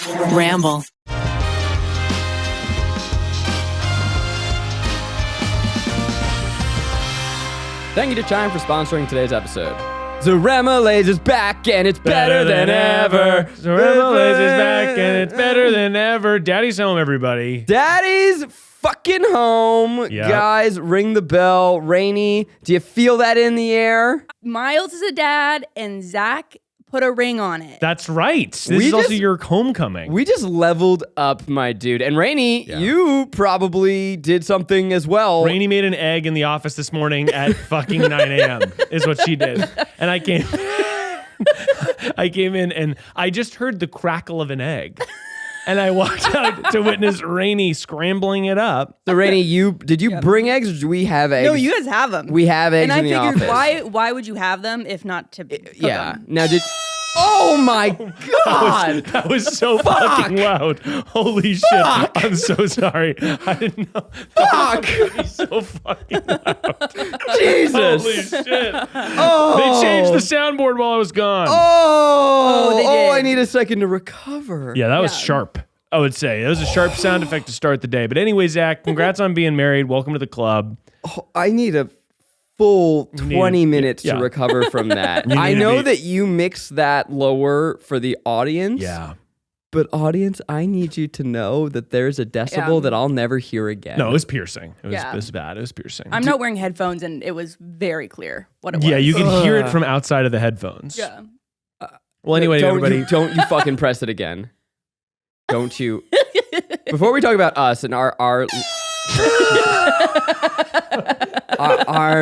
Ramble. Thank you to Chime for sponsoring today's episode. The Remoulade is back and it's better than ever. The Remoulade is back and it's better than ever. Daddy's home, everybody. Daddy's fucking home. Yep. Guys, ring the bell. Rainey, do you feel that in the air? Miles is a dad, and Zach put a ring on it. That's right. This We is also just- your homecoming. We just leveled up, my dude. And Rainey, you probably did something as well. Rainey made an egg in the office this morning at fucking 9 a.m. is what she did. And I came in and I just heard the crackle of an egg. And I walked out to witness Rainey scrambling it up. So Rainey, did you bring eggs or do we have eggs? No, you guys have them. We have eggs and I in the figured, office. why would you have them if not to cook them? Now oh my God. That was so fucking loud. Holy shit. I'm so sorry. I didn't know. Fuck. That was so fucking loud. Jesus. Holy shit. Oh. They changed the soundboard while I was gone. they did. I need a second to recover. Yeah, that was sharp. I would say. That was a sharp sound effect to start the day. But anyway, Zach, congrats on being married. Welcome to the club. Oh, I need a full 20 minutes to recover from that. I know that you mix that lower for the audience. Yeah. But audience, I need you to know that there's a decibel that I'll never hear again. No, it was piercing. It was, Yeah. it was bad. It was piercing. I'm not wearing headphones, and it was very clear what it was. Yeah, you can hear it from outside of the headphones. Yeah. Well, anyway, everybody. Don't you fucking press it again. Don't you. Before we talk about us and our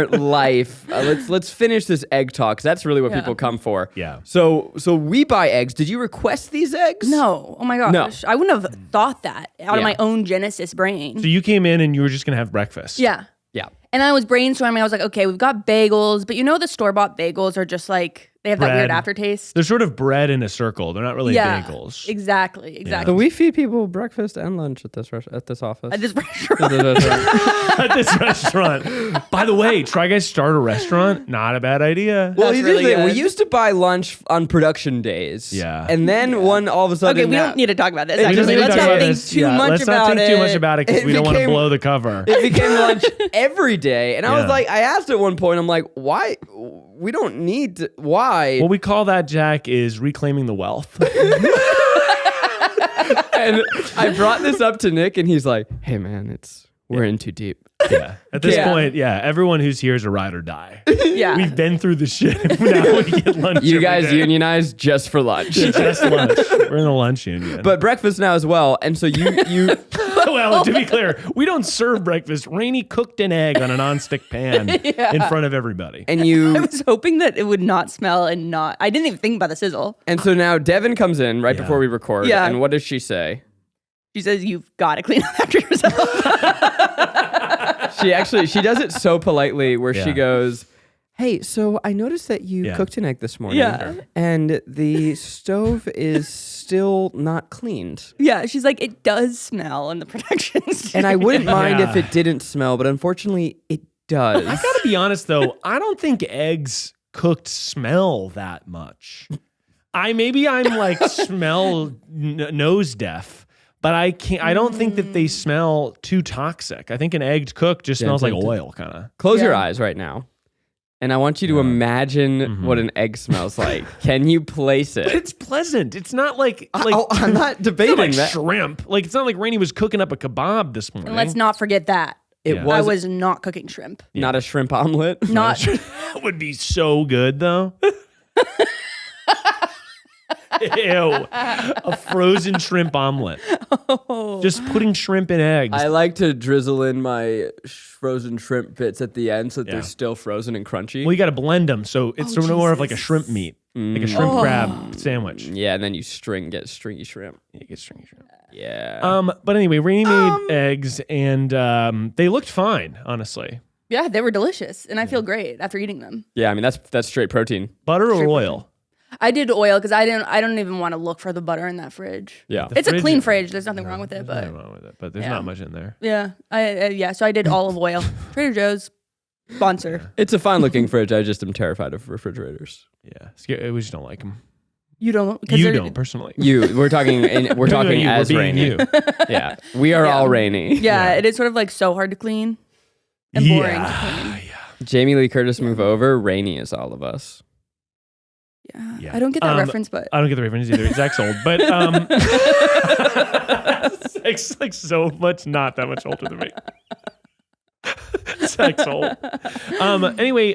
life, let's finish this egg talk, 'cause that's really what people come for. Yeah. So we buy eggs. Did you request these eggs? No. Oh my gosh. No. I wouldn't have thought that out of Yeah. my own Genesis brain. So you came in and you were just going to have breakfast. Yeah. Yeah. And I was brainstorming. I was like, okay, we've got bagels, but the store-bought bagels are just like, they have that Bread. weird aftertaste. They're sort of bread in a circle. They're not really bagels. Exactly. So we feed people breakfast and lunch at this office. At this restaurant. At this restaurant. By the way, try guys start a restaurant. Not a bad idea. Well, That's here's really the thing. We good. used to buy lunch on production days. Yeah. And then all of a sudden. Okay, we don't need to talk about this. We don't Actually, need to let's talk not about think this. too Yeah, much let's about not think it. too much about it because It we don't want to became- blow the cover. It became lunch every day. And I was Yeah. like, I asked at one point, I'm like, why? We don't need to. Why? What we call that, Jack, is reclaiming the wealth. And I brought this up to Nick, and he's like, hey, man, we're in too deep. Yeah. At this Yeah. point, everyone who's here is a ride or die. Yeah. We've been through the shit. Now we get lunch. You every guys day. unionize just for lunch. Just lunch. We're in the lunch union. But breakfast now as well. And so you well, to be clear, we don't serve breakfast. Rainey cooked an egg on a nonstick pan in front of everybody. and I you was hoping that it would not smell and not. I didn't even think about the sizzle. and so now Devin comes in right before we record. Yeah. And what does she say? She says, "You've got to clean up after yourself." She does it so politely where she Yeah. goes, hey, so I noticed that you cooked an egg this morning. Yeah. And the stove is still not cleaned. Yeah, she's like, "It does smell in the production studio." And I wouldn't mind Yeah. if it didn't smell, but unfortunately it does. I gotta be honest though, I don't think eggs cooked smell that much. Maybe I'm like smell nose deaf, but I can't. I don't think that they smell too toxic. I think an egg cooked just smells like oil, kind of. Close your Yeah. eyes right now. And I want you to imagine what an egg smells like. Can you place But it? it's pleasant. It's not like I'm not it's debating not like that. shrimp. Like it's not like Rainey was cooking up a kebab this morning. And let's not forget that. It Yeah. was, I was not cooking shrimp. not a shrimp omelet. Not. That would be so good though. Ew. A frozen shrimp omelet. Just putting shrimp in eggs. I like to drizzle in my frozen shrimp bits at the end so that Yeah. they're still frozen and crunchy. Well, you got to blend them, so it's sort of more of like a Jesus. shrimp meat, like a shrimp crab sandwich. Yeah, and then you get stringy shrimp. You get stringy shrimp. Yeah. But anyway, Rainey made eggs, and they looked fine, honestly. Yeah, they were delicious, and I feel great after eating them. Yeah, I mean that's straight protein. Butter or oil? I did oil because I don't even want to look for the butter in that fridge. Yeah. It's a fridge- clean fridge. There's nothing wrong with it, There's but nothing wrong with it, but there's Yeah. not much in there. yeah, so I did olive oil. Trader Joe's sponsor. It's a fine looking fridge. I just am terrified of refrigerators. Yeah, we just don't like them. You don't. You don't personally. We're talking as Rainey. You. Yeah, we are all Rainey. Yeah, it is sort of like so hard to clean and boring to clean. Jamie Lee Curtis, move over. Rainey is all of us. Yeah. I don't get that reference, but I don't get the reference either. Zach's old, but Zach's like so much not that much older than me. Zach's old. Anyway,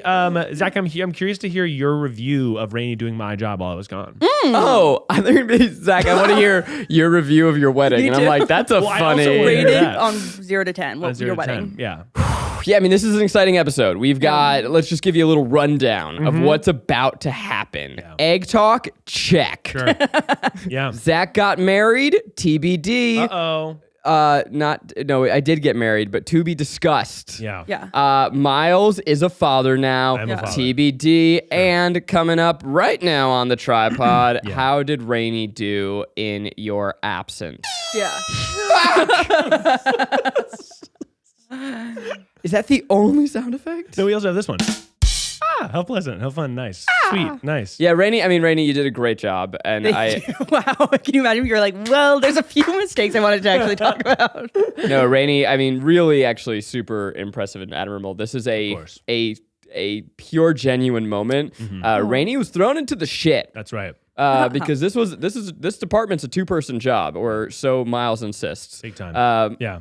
Zach, I'm curious to hear your review of Rainey doing my job while I was gone. Oh, I think Zach, I want to hear your review of your wedding, and I'm like, that's a funny rated on 0 to 10. What your wedding? 10. Yeah. Yeah, I mean, this is an exciting episode. We've got, let's just give you a little rundown of what's about to happen. Yeah. Egg talk, check. Sure. Yeah. Zach got married, TBD. Uh-oh. I did get married, but to be discussed. Yeah. Miles is a father now. I'm a father. TBD. Sure. And coming up right now on the TryPod, how did Rainey do in your absence? Yeah. Is that the only sound effect? No, we also have this one. How pleasant, how fun, nice, sweet, nice. Yeah, Rainey, you did a great job. And wow, can you imagine? You're like, well, there's a few mistakes I wanted to actually talk about. No, Rainey, really actually super impressive and admirable. This is a pure, genuine moment. Rainey was thrown into the shit. That's right. Because this department's a 2-person job, or so Miles insists. Big time. Yeah.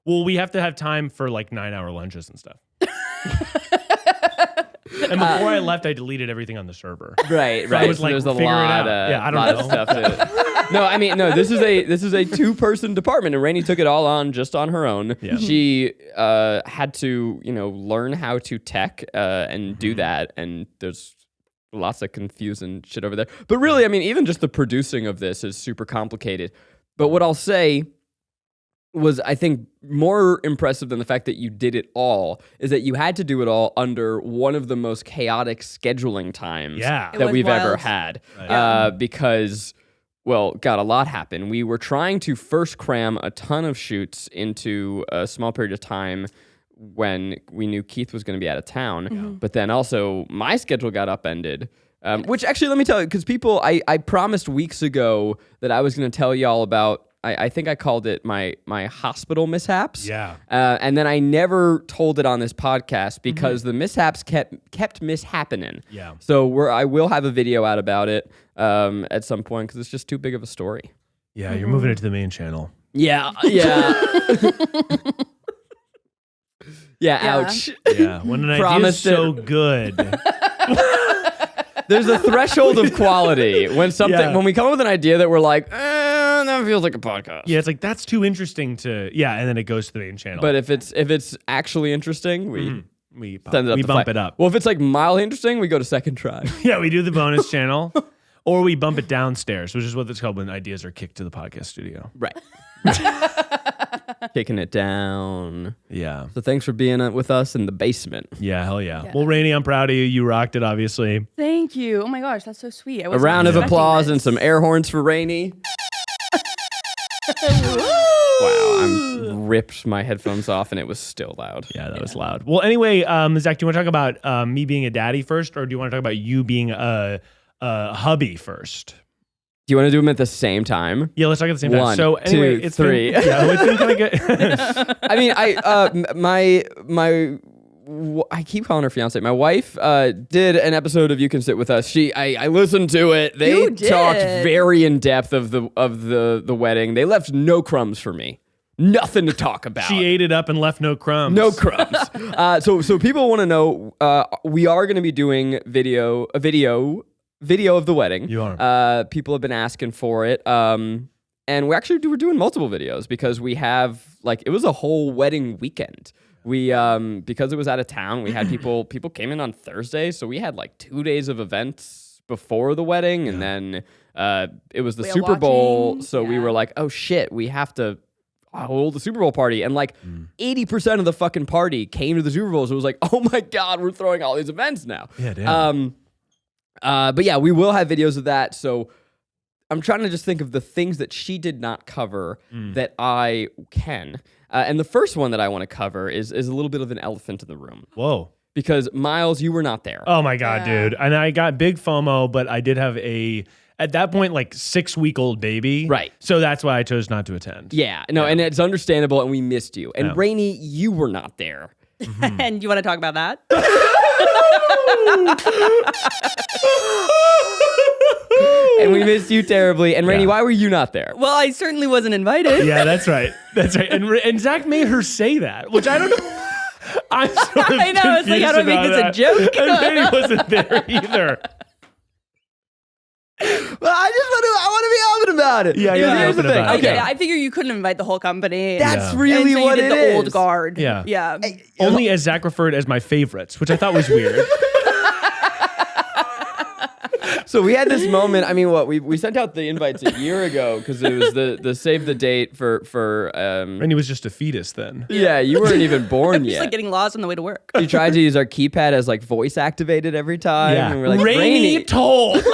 Well, we have to have time for like 9-hour lunches and stuff. And before I left, I deleted everything on the server. Right. So I was like, there's a figure lot it out. I don't know. of stuff to this is a 2-person department, and Rainey took it all on just on her own. Yeah. She had to, learn how to tech and do that, and there's lots of confusing shit over there. But really, even just the producing of this is super complicated. But what I'll say was, I think, more impressive than the fact that you did it all is that you had to do it all under one of the most chaotic scheduling times that we've ever had. Right. Because, well, God, a lot happened. We were trying to first cram a ton of shoots into a small period of time when we knew Keith was going to be out of town. But then also my schedule got upended. Which actually, let me tell you, because I promised weeks ago that I was going to tell y'all about, I think I called it my hospital mishaps. Yeah. And then I never told it on this podcast because the mishaps kept mishappening. Yeah. So I will have a video out about it at some point because it's just too big of a story. Yeah, you're moving it to the main channel. Yeah. Ouch. Yeah, when an idea is so good. There's a threshold of quality when we come up with an idea that we're like, that feels like a podcast. Yeah, it's like that's too interesting to and then it goes to the main channel. But if it's actually interesting, we bump it up. Well, if it's like mildly interesting, we go to second try. Yeah, we do the bonus channel, or we bump it downstairs, which is what it's called when ideas are kicked to the podcast studio. Right. Kicking it down. Yeah. So thanks for being with us in the basement. Yeah, hell yeah. Well, Rainey, I'm proud of you. You rocked it, obviously. Thank you. Oh my gosh, that's so sweet. A round of applause and some air horns for Rainey. Wow, I ripped my headphones off and it was still loud. Yeah, that was loud. Well, anyway, Zach, do you want to talk about me being a daddy first, or do you want to talk about you being a hubby first? Do you want to do them at the same time? Yeah, let's talk at the same time. 1, So anyway, 2, it's 3. It's been kind of good. I keep calling her fiance. My wife did an episode of You Can Sit With Us. I listened to it. They talked very in depth of the wedding. They left no crumbs for me. Nothing to talk about. She ate it up and left no crumbs. No crumbs. So people want to know. We are going to be doing a video of the wedding. You are. People have been asking for it. And we're doing multiple videos because we have it was a whole wedding weekend. We because it was out of town, we had people came in on Thursday, so we had 2 days of events before the wedding, and then it was the Super Bowl, so we were like, oh shit, we have to hold the Super Bowl party, and 80% of the fucking party came to the Super Bowl, so it was like, oh my god, we're throwing all these events now. Yeah, damn. But yeah, we will have videos of that. So I'm trying to just think of the things that she did not cover that I can. And the first one that I want to cover is a little bit of an elephant in the room. Whoa. Because Miles, you were not there. Oh my God, dude. And I got big FOMO, but I did have a at that point, like 6-week-old baby. Right. So that's why I chose not to attend. Yeah, no, and it's understandable, and we missed you. And Yeah. Rainey, you were not there. And you want to talk about that? And we missed you terribly. And Rainey, why were you not there? Well, I certainly wasn't invited. Yeah, that's right. That's right. And Zach made her say that, which I don't know. I'm sort of I know. It's like, how do I make this a joke? And Rainey wasn't there either. Well, I want to be open about it. Yeah, Because yeah, here's the open thing. about it. Okay, I figure you couldn't invite the whole company. that's Yeah. really and so what you it did is. the old guard. Yeah. Yeah. Only as Zach referred as my favorites, which I thought was weird. So we had this moment. I mean, we sent out the invites a year ago because it was the save the date for. Rainey was just a fetus then. Yeah, you weren't even born Just yet. like getting lost on the way to work. You tried to use our keypad as like voice activated every time. Yeah. And we're like, Rainey told.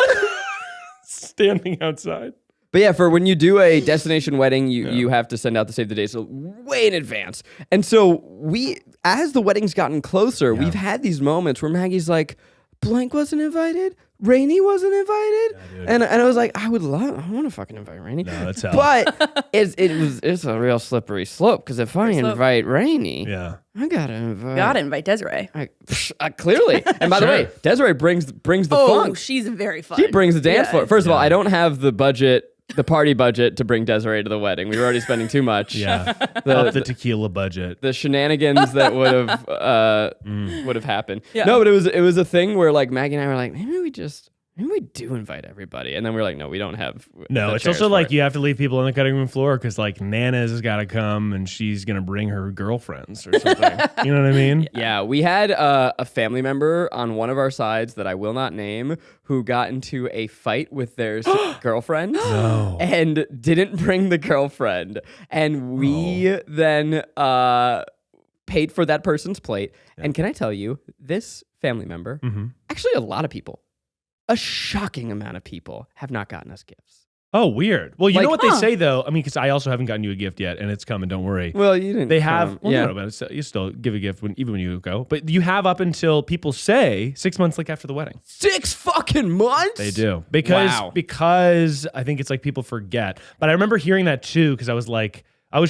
Standing outside. But yeah, for when you do a destination wedding, you have to send out the save the date so way in advance. And so as the wedding's gotten closer, we've had these moments where Maggie's like, blank wasn't invited, Rainey wasn't invited, and I was like, I want to fucking invite Rainey. No, that's hell. But it's a real slippery slope because if I invite Rainey, Yeah. I gotta invite. Gotta invite Desiree. Clearly. And by the way, Desiree brings the Oh, funk. she's very fun. She brings the dance Yeah. floor. First of all, I don't have the party budget to bring Desiree to the wedding. We were already spending too much. Yeah. Up the tequila budget. The shenanigans that would have happened. Yeah. No, but it was a thing where like Maggie and I were like, maybe we do invite everybody, and then we're like, no, we don't have. No, the it's chairs also for like it. you have to leave people on the cutting room floor because like Nana's has got to come and she's gonna bring her girlfriends or something. You know what I mean? Yeah, we had a family member on one of our sides that I will not name who got into a fight with their girlfriend No. and didn't bring the girlfriend, and we then paid for that person's plate. Yeah. And can I tell you, this family member, actually a lot of people, a shocking amount of people have not gotten us gifts. Oh, weird. Well, you know what they huh. say though. I mean, because I also haven't gotten you a gift yet, and it's coming. Don't worry. Well, you didn't. They have. Well, yeah. no, but you still give a gift even when you go. But you have up until people say 6 months, like after the wedding. 6 fucking months. They do because I think it's like people forget. But I remember hearing that too because I was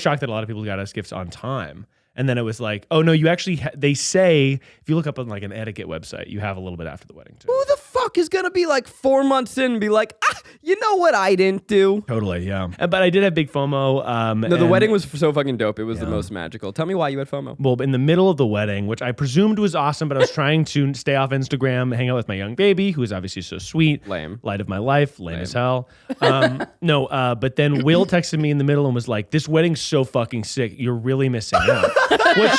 shocked that a lot of people got us gifts on time. And then it was like, oh no, you actually. They say if you look up on like an etiquette website, you have a little bit after the wedding too. Who the fuck is gonna be like 4 months in and be like, you know what I didn't do? Totally, yeah. But I did have big FOMO. No, the wedding was so fucking dope. It was the most magical. Tell me why you had FOMO. Well, in the middle of the wedding, which I presumed was awesome, but I was trying to stay off Instagram, hang out with my young baby, who is obviously so sweet. Lame. Light of my life. Lame as hell. But then Will texted me in the middle and was like, this wedding's so fucking sick. You're really missing out. Which,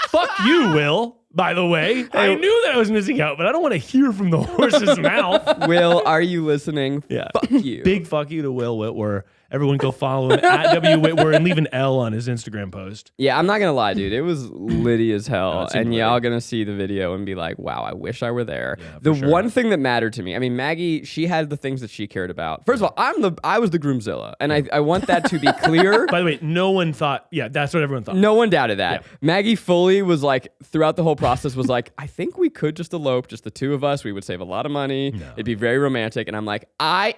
fuck you, Will. By the way, I knew that I was missing out, but I don't want to hear from the horse's mouth. Will, are you listening? Yeah. Fuck you. Big fuck you to Will Whitwer. Everyone go follow him at W Whitwer and leave an L on his Instagram post. Yeah, I'm not gonna lie, dude. It was litty as hell, it's and litty. y'all gonna see the video and be like, "Wow, I wish I were there." Yeah, for the sure. one thing that mattered to me, I mean, Maggie, she had the things that she cared about. First of all, I was the groomzilla, and I want that to be clear. By the way, no one thought, yeah, that's what everyone thought. No one doubted that. Yeah. Maggie fully was like, throughout the whole process, was like, I think we could just elope, just the two of us. We would save a lot of money. No. It'd be very romantic. And I'm like,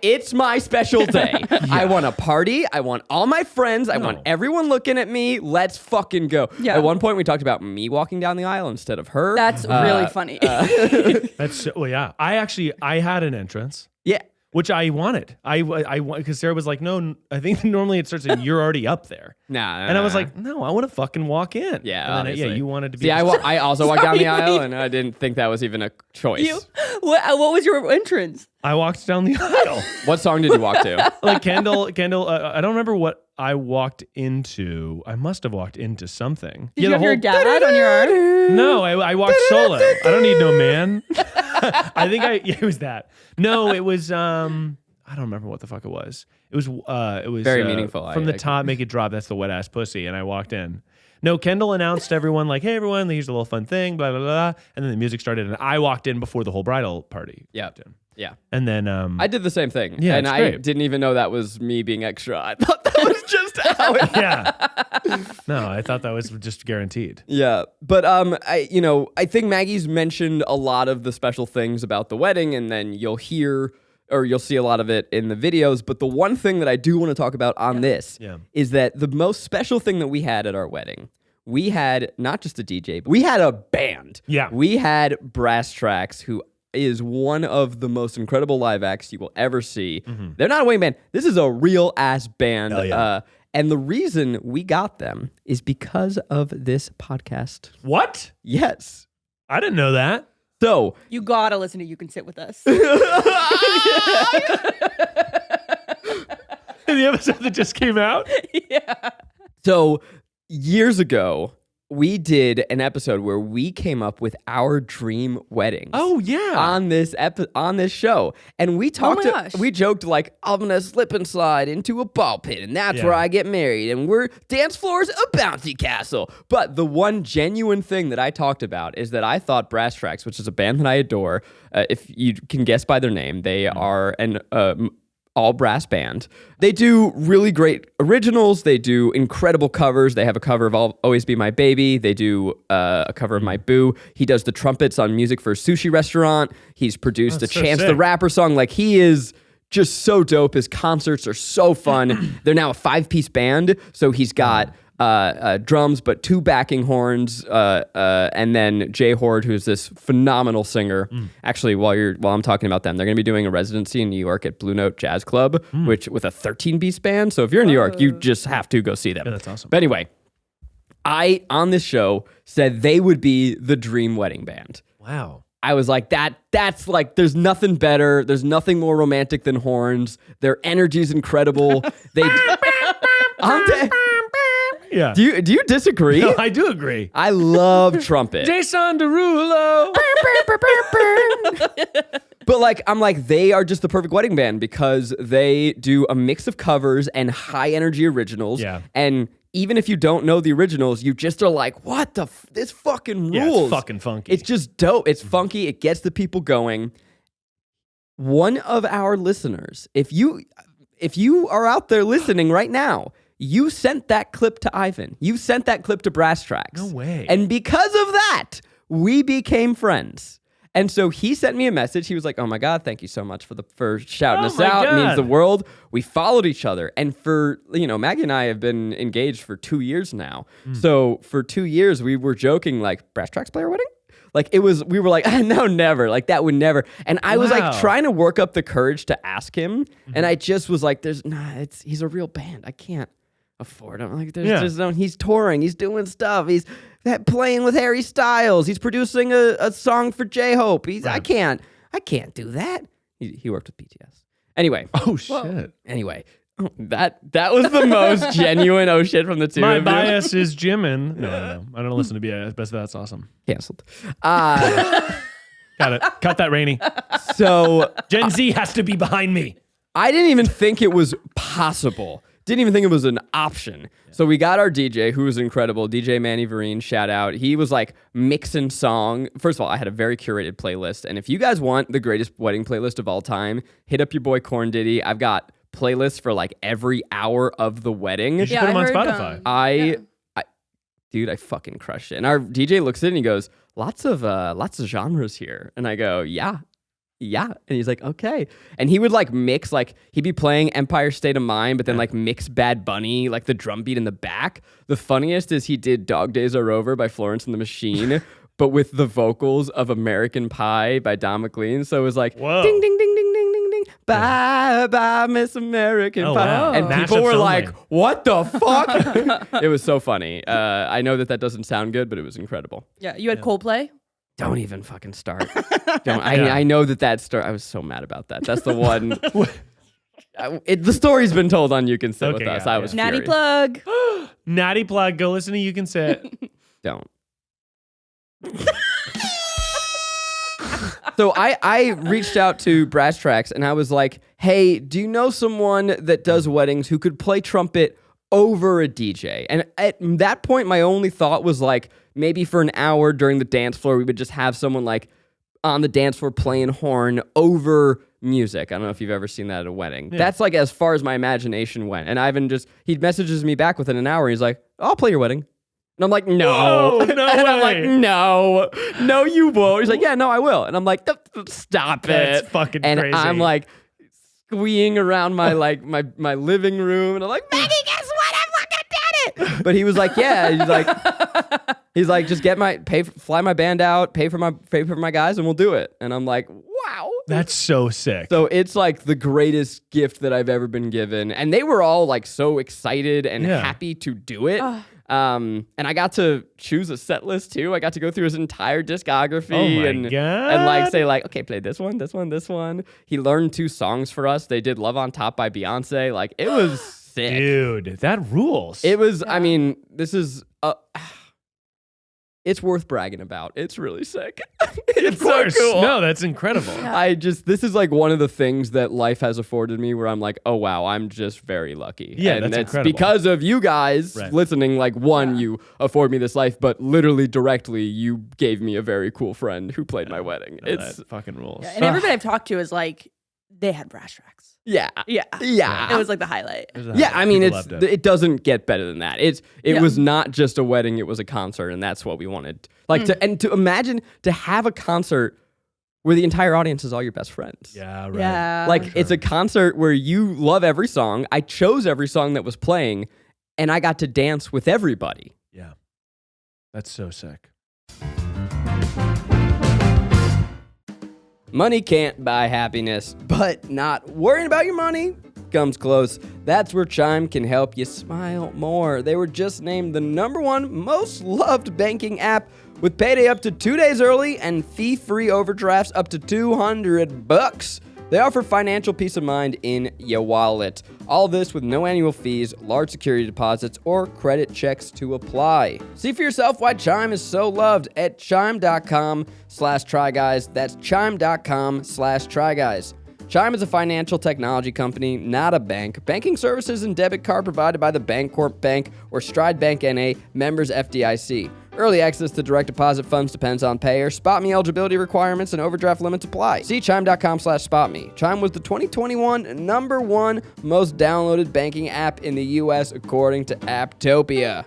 it's my special day. I want a party. I want all my friends. I want everyone looking at me. Let's fucking go. Yeah. At one point, we talked about me walking down the aisle instead of her. That's really funny. That's well, yeah. I had an entrance, yeah. which I wanted. I because Sarah was like, no, I think normally it starts and you're already up there. Nah. And I was like, no, I want to fucking walk in. Yeah, And then, obviously. you wanted to be. See, I also walked down the Sorry, aisle, wait. and I didn't think that was even a choice. What was your entrance? I walked down the aisle. What song did you walk to? Like Kendall. I don't remember what I walked into. I must have walked into something. Did you have your dad on your arm? No, I walked solo. I don't need no man. I think it was that. No, it was I don't remember what the fuck it was. It was Very meaningful. From the top, make it drop. That's the wet ass pussy. And I walked in. No, Kendall announced to everyone like, "Hey everyone, here's a little fun thing." Blah blah blah. And then the music started, and I walked in before the whole bridal party. Yeah. walked in. Yeah. And then I did the same thing. Yeah, and it's I great. didn't even know that was me being extra. I thought that was just how it. yeah. No, I thought that was just guaranteed. Yeah. But I think Maggie's mentioned a lot of the special things about the wedding, and then you'll hear or you'll see a lot of it in the videos. But the one thing that I do want to talk about on this is that the most special thing that we had at our wedding, we had not just a DJ, but we had a band. Yeah. We had Brass Tracks, who is one of the most incredible live acts you will ever see. They're not a wedding band. This is a real ass band. And the reason we got them is because of this podcast. What? Yes. I didn't know that. So you gotta listen to You Can Sit With Us. The episode that just came out? Yeah. So years ago, we did an episode where we came up with our dream weddings. Oh yeah, on this show, and we talked. We joked like, I'm gonna slip and slide into a ball pit, and that's where I get married, and we're dance floors a bouncy castle. But the one genuine thing that I talked about is that I thought Brass Tracks, which is a band that I adore, if you can guess by their name, they are an all brass band. They do really great originals. They do incredible covers. They have a cover of Always Be My Baby. They do a cover of My Boo. He does the trumpets on Music for a Sushi Restaurant. He's produced a Chance the Rapper song. Like, he is just so dope. His concerts are so fun. They're now a 5-piece band. So he's got drums, but 2 backing horns, and then Jay Horde, who's this phenomenal singer. Actually, while I'm talking about them, they're going to be doing a residency in New York at Blue Note Jazz Club, which with a 13-piece band. So if you're in New York, you just have to go see them. Yeah, that's awesome. But anyway, I on this show said they would be the dream wedding band. Wow. I was like, that's like, there's nothing better. There's nothing more romantic than horns. Their energy's incredible. Yeah. Do you disagree? No, I do agree. I love trumpet. Jason Derulo. But like, I'm like, they are just the perfect wedding band because they do a mix of covers and high energy originals. Yeah. And even if you don't know the originals, you just are like, what the this fucking rules. Yeah, it's fucking funky. It's just dope. It's funky. It gets the people going. One of our listeners, if you are out there listening right now, you sent that clip to Ivan. You sent that clip to Brass Tracks. No way. And because of that, we became friends. And so he sent me a message. He was like, oh my God, thank you so much for shouting us out. God. It means the world. We followed each other. And for, Maggie and I have been engaged for 2 years now. So for 2 years, we were joking like, Brass Tracks play our wedding? Like we were like, no, never. Like that would never. And I was like trying to work up the courage to ask him. And I just was like, he's a real band. I can't afford him. Like he's touring, he's doing stuff, he's playing with Harry Styles, he's producing a song for J-Hope. I can't do that. He worked with BTS. Anyway. Oh shit. Anyway, that was the most genuine oh shit from the two My of bias is Jimin. No. I don't listen to BTS, but that's awesome. Canceled. Got it. Cut that, Rainey. So Gen Z has to be behind me. I didn't even think it was possible. Didn't even think it was an option. So we got our DJ, who was incredible, DJ Manny Vereen, shout out. He was like mixing song. First of all, I had a very curated playlist. And if you guys want the greatest wedding playlist of all time, hit up your boy Corn Diddy. I've got playlists for like every hour of the wedding. You should put them on Spotify. Dude, I fucking crushed it. And our DJ looks at it and he goes, lots of genres here. And I go, yeah. And he's like, okay. And he would like mix, like he'd be playing Empire State of Mind, but then like mix Bad Bunny, like the drum beat in the back. The funniest is he did Dog Days Are Over by Florence and the Machine, but with the vocals of American Pie by Don McLean. So it was like, whoa. Ding, ding, ding, ding, ding, ding, ding. Bye, bye, Miss American Pie. Wow. And Mashups people were only. like, what the fuck? It was so funny. I know that doesn't sound good, but it was incredible. Yeah, you had Coldplay? Don't even fucking start. I know that story. I was so mad about that. That's the one. The story's been told on You Can Sit With Us. I was Natty furious. plug. Natty plug. Go listen to You Can Sit. Don't. So I reached out to Brass Tracks and I was like, hey, do you know someone that does weddings who could play trumpet over a DJ? And at that point, my only thought was like, maybe for an hour during the dance floor, we would just have someone like on the dance floor playing horn over music. I don't know if you've ever seen that at a wedding. Yeah. That's like as far as my imagination went. And Ivan he messages me back within an hour. He's like, I'll play your wedding. And I'm like, no. Whoa, no and way. I'm like, no, you won't. He's like, yeah, no, I will. And I'm like, stop it. That's fucking and crazy. I'm like, squeeing around my my living room, and I'm like, Maggie, guess what? I fucking did it. But he was like, yeah. He's like, just fly my band out, pay for my guys, and we'll do it. And I'm like, wow. That's so sick. So it's like the greatest gift that I've ever been given. And they were all like so excited and happy to do it. And I got to choose a set list too. I got to go through his entire discography and like say like, okay, play this one, this one, this one. He learned 2 songs for us. They did Love on Top by Beyonce. Like it was sick. Dude, that rules. It was, I mean, this is it's worth bragging about. It's really sick. It's of course. So cool. No, that's incredible. Yeah. This is like one of the things that life has afforded me where I'm like, oh wow, I'm just very lucky. Yeah, and that's it's incredible. because of you guys listening, like you afford me this life, but literally directly you gave me a very cool friend who played my wedding. No, it's that fucking rules. Yeah, and everybody I've talked to is like, they had brass tracks. Yeah. It was like the highlight. I mean, it doesn't get better than that. It was not just a wedding; it was a concert, and that's what we wanted. Like to imagine to have a concert where the entire audience is all your best friends. Yeah, right. Yeah, like it's a concert where you love every song. I chose every song that was playing, and I got to dance with everybody. Yeah, that's so sick. Money can't buy happiness, but not worrying about your money comes close. That's where Chime can help you smile more. They were just named the #1 most loved banking app with payday up to 2 days early and fee-free overdrafts up to $200. They offer financial peace of mind in your wallet. All this with no annual fees, large security deposits, or credit checks to apply. See for yourself why Chime is so loved at chime.com/tryguys. That's chime.com/tryguys. Chime is a financial technology company, not a bank. Banking services and debit card provided by the Bancorp Bank or Stride Bank N.A., members FDIC. Early access to direct deposit funds depends on payer. SpotMe eligibility requirements and overdraft limits apply. See chime.com/spotme. Chime was the 2021 #1 most downloaded banking app in the U.S. according to Apptopia.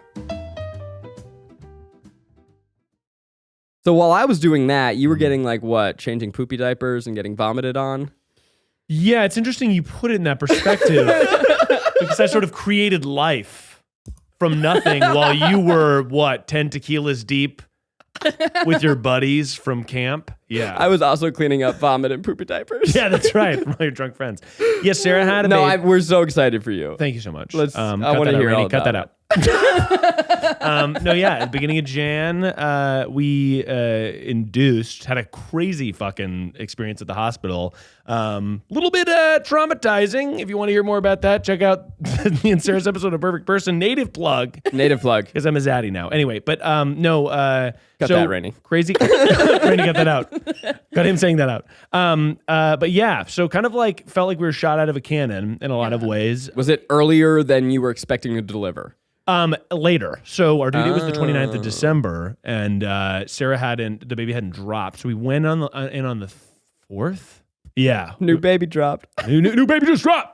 So while I was doing that, you were getting like what? Changing poopy diapers and getting vomited on? Yeah, it's interesting you put it in that perspective because I sort of created life from nothing while you were, 10 tequilas deep with your buddies from camp? Yeah. I was also cleaning up vomit and poopy diapers. Yeah, that's right. From all your drunk friends. Yes, Sarah had a baby. We're so excited for you. Thank you so much. I want to hear Rainey. all Cut about that out. At the beginning of Jan, we had a crazy fucking experience at the hospital. Little bit traumatizing. If you want to hear more about that, check out me and Sarah's episode of Perfect Person. Native plug. Because I'm a zaddy now. Anyway, but Cut that, Rainey. Crazy. Rainey, cut that out. Cut him saying that out. But yeah, so kind of like felt like we were shot out of a cannon in a lot of ways. Was it earlier than you were expecting to deliver? Later. So our due date was the 29th of December, and the baby hadn't dropped. So we went on the 4th. Yeah. New baby dropped. New baby just dropped.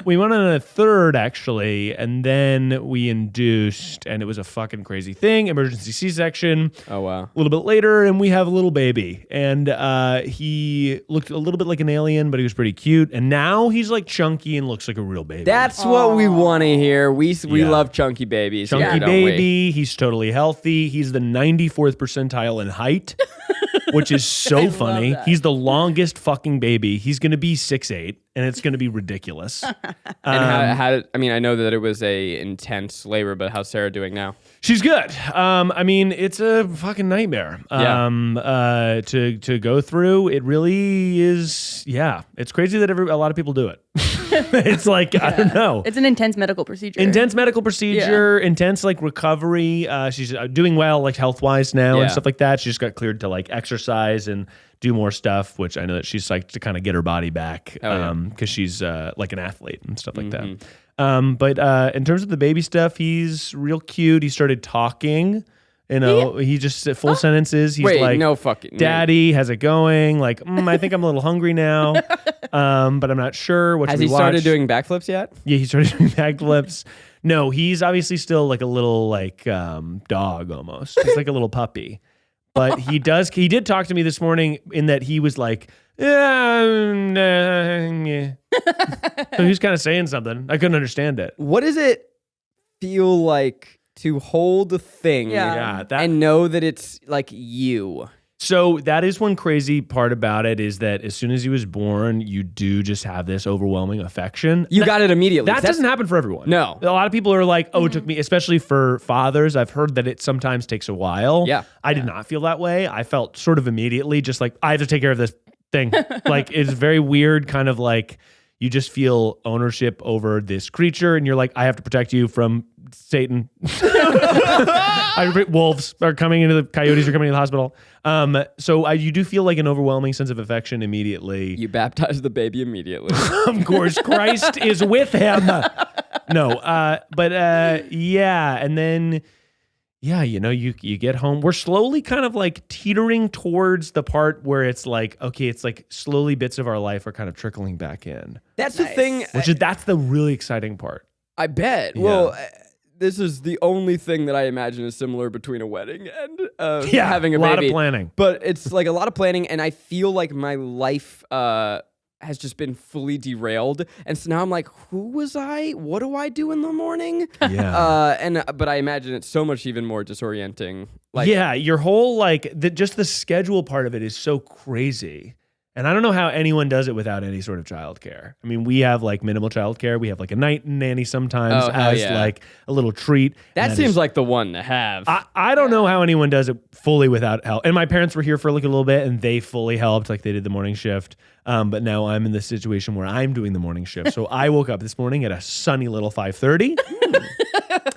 We went on the 3rd, actually, and then we induced, and it was a fucking crazy thing. Emergency C-section. Oh, wow. A little bit later, and we have a little baby. And he looked a little bit like an alien, but he was pretty cute. And now he's like chunky and looks like a real baby. That's what we want to hear. We love chunky babies. Chunky baby. He's totally healthy. He's the 94th percentile in height, which is so funny. He's the longest fucking baby. He's going to be 6'8", and it's going to be ridiculous. And I know that it was a intense labor, but how's Sarah doing now? She's good. It's a fucking nightmare to go through. It really is. Yeah, it's crazy that a lot of people do it. It's like, I don't know. It's an intense medical procedure. Intense like recovery. She's doing well, like health-wise now and stuff like that. She just got cleared to like exercise and do more stuff, which I know that she's psyched to kind of get her body back because she's like an athlete and stuff like that. But in terms of the baby stuff, he's real cute. He started talking. He just full sentences. He's like, no fucking Daddy, how's it going? Like, I think I'm a little hungry now, but I'm not sure. What has he started doing backflips yet? Yeah, he started doing backflips. No, he's obviously still like a little like dog almost. He's like a little puppy. But he did talk to me this morning in that he was like yeah. So he was kind of saying something. I couldn't understand it. What does it feel like to hold a thing Yeah, and know that it's like you? So that is one crazy part about it is that as soon as he was born, you do just have this overwhelming affection. You got it immediately. That doesn't happen for everyone. No. A lot of people are like, oh, it took me, especially for fathers. I've heard that it sometimes takes a while. Yeah. I did not feel that way. I felt sort of immediately just like, I have to take care of this thing. Like, it's very weird, kind of like you just feel ownership over this creature and you're like, I have to protect you from Satan. Wolves are coming into the coyotes are coming into the hospital. So you do feel like an overwhelming sense of affection immediately. You baptize the baby immediately. Of course, Christ is with him. No, yeah, and then you get home. We're slowly kind of like teetering towards the part where it's like, okay, it's like slowly bits of our life are kind of trickling back in. That's the thing. That's the really exciting part. I bet. Yeah. Well, this is the only thing that I imagine is similar between a wedding and having a baby. A lot of planning. But it's like a lot of planning, and I feel like my life has just been fully derailed. And so now I'm like, who was I? What do I do in the morning? Yeah. But I imagine it's so much even more disorienting. Like, yeah, your whole just the schedule part of it is so crazy. And I don't know how anyone does it without any sort of childcare. I mean, we have like minimal childcare. We have like a night nanny sometimes as like a little treat. That seems like the one to have. I don't know how anyone does it fully without help. And my parents were here for like a little bit and they fully helped, like they did the morning shift. But now I'm in the situation where I'm doing the morning shift. So I woke up this morning at a sunny little 5:30.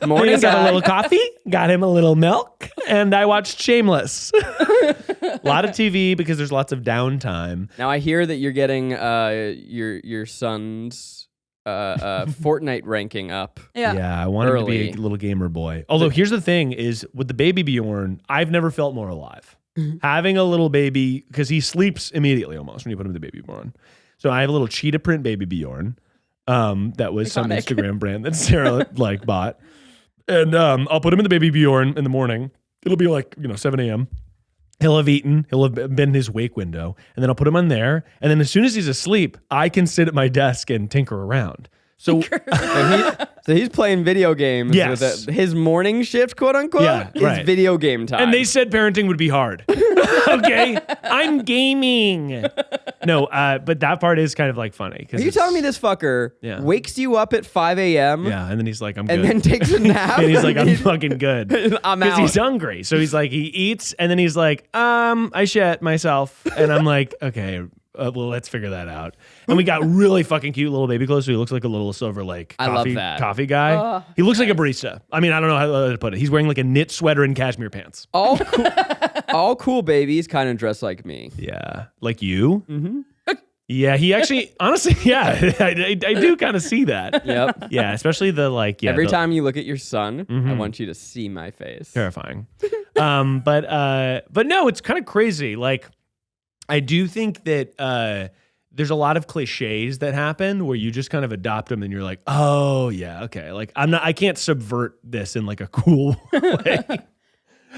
Morning, got a little coffee, got him a little milk, and I watched Shameless. A lot of TV because there's lots of downtime. Now I hear that you're getting your son's Fortnite ranking up. Yeah, I want him to be a little gamer boy. Although here's the thing is with the baby Bjorn, I've never felt more alive. Having a little baby, because he sleeps immediately almost when you put him in the baby Bjorn. So I have a little cheetah print baby Bjorn. That was some Instagram brand that Sarah bought. And I'll put him in the baby Bjorn in the morning. It'll be like, 7 a.m. He'll have eaten. He'll have been in his wake window. And then I'll put him on there. And then as soon as he's asleep, I can sit at my desk and tinker around. So, he's playing video games. Yes. With his morning shift, quote unquote, is video game time. And they said parenting would be hard. Okay, I'm gaming. No, but that part is kind of like funny. Are you telling me this fucker wakes you up at 5 a.m.? Yeah, and then he's like, I'm good. And then takes a nap. And he's like, I'm fucking good. I'm out. Because he's hungry. So he's like, he eats, and then he's like, I shit myself. And I'm like, okay. Well, let's figure that out. And we got really fucking cute little baby clothes. So he looks like a little Silver Lake coffee guy. He looks like a barista. I mean, I don't know how to put it. He's wearing like a knit sweater and cashmere pants. All cool babies kind of dress like me. Yeah. Like you? Mm-hmm. Yeah, he actually, honestly, yeah, I do kind of see that. Yep. Yeah, especially every time you look at your son, I want you to see my face. Terrifying. But no, it's kind of crazy. Like, I do think that there's a lot of cliches that happen where you just kind of adopt them and you're like, oh yeah, okay. Like I can't subvert this in like a cool way.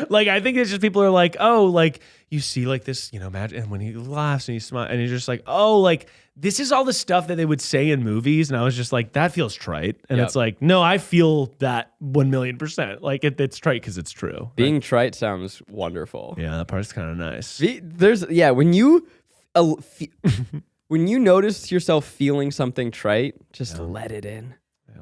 Like I think it's just people are like, oh, like you see like this, magic, and when he laughs and he smiles, and you're just like, oh, like this is all the stuff that they would say in movies, and I was just like, that feels trite, and it's like, no, I feel that 1,000,000%. Like it's trite because it's true. Being trite sounds wonderful. Yeah, that part's kind of nice. When you notice yourself feeling something trite, just let it in.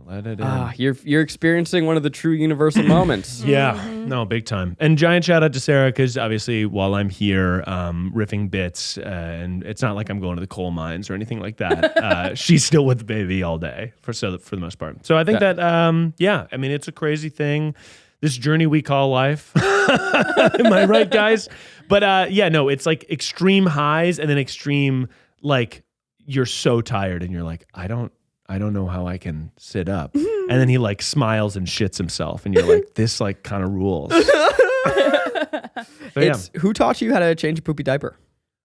Let it in. You're experiencing one of the true universal moments. Yeah, no, big time. And giant shout out to Sarah, because obviously while I'm here riffing bits, and it's not like I'm going to the coal mines or anything like that, she's still with the baby all day for the most part. So I think that, I mean, it's a crazy thing. This journey we call life. Am I right, guys? But it's like extreme highs and then extreme, like you're so tired and you're like, I don't know how I can sit up. And then he like smiles and shits himself. And you're like, this like kind of rules. Who taught you how to change a poopy diaper?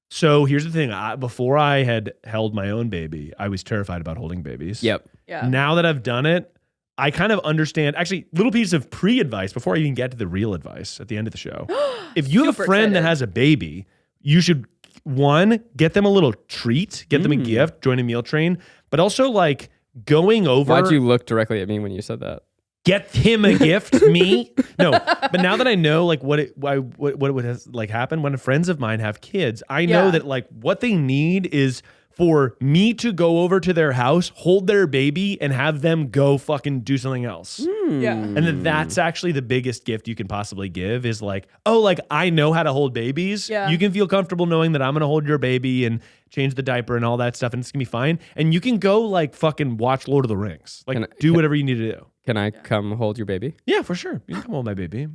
So here's the thing. Before I had held my own baby, I was terrified about holding babies. Yep. Yeah. Now that I've done it, I kind of understand. Actually, little piece of pre-advice before I even get to the real advice at the end of the show. If you have a friend that has a baby, you should one, get them a little treat, get them a gift, join a meal train, but also like going over. Why'd you look directly at me when you said that? Get him a gift, me? No, but now that I know like what would like happen when friends of mine have kids, I know that like what they need is for me to go over to their house, hold their baby, and have them go fucking do something else. Yeah. And that's actually the biggest gift you can possibly give is like, oh, like I know how to hold babies. Yeah. You can feel comfortable knowing that I'm going to hold your baby and change the diaper and all that stuff, and it's going to be fine. And you can go like fucking watch Lord of the Rings. Like do whatever you need to do. Can I come hold your baby? Yeah, for sure. You can come hold my baby.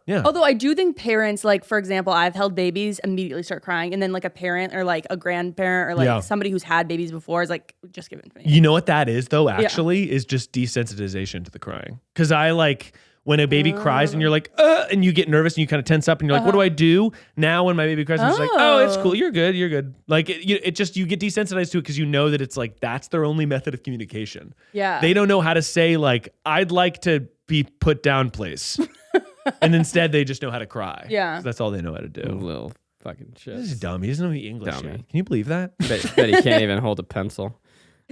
Yeah. Although I do think parents, like, for example, I've held babies, immediately start crying. And then like a parent or like a grandparent or like somebody who's had babies before is like, just give it to me. You know what that is though, actually, is just desensitization to the crying. Because I like when a baby cries and you're like, and you get nervous and you kind of tense up and you're like, what do I do? Now when my baby cries, I'm just like, oh, it's cool. You're good. You're good. Like it just, you get desensitized to it because you know that it's like, that's their only method of communication. Yeah. They don't know how to say like, I'd like to be put down, please. And instead they just know how to cry. Yeah. That's all they know how to do. Little fucking shit. This is dumb. He doesn't know any English Dummy. yet. Can you believe that? Bet he can't even hold a pencil.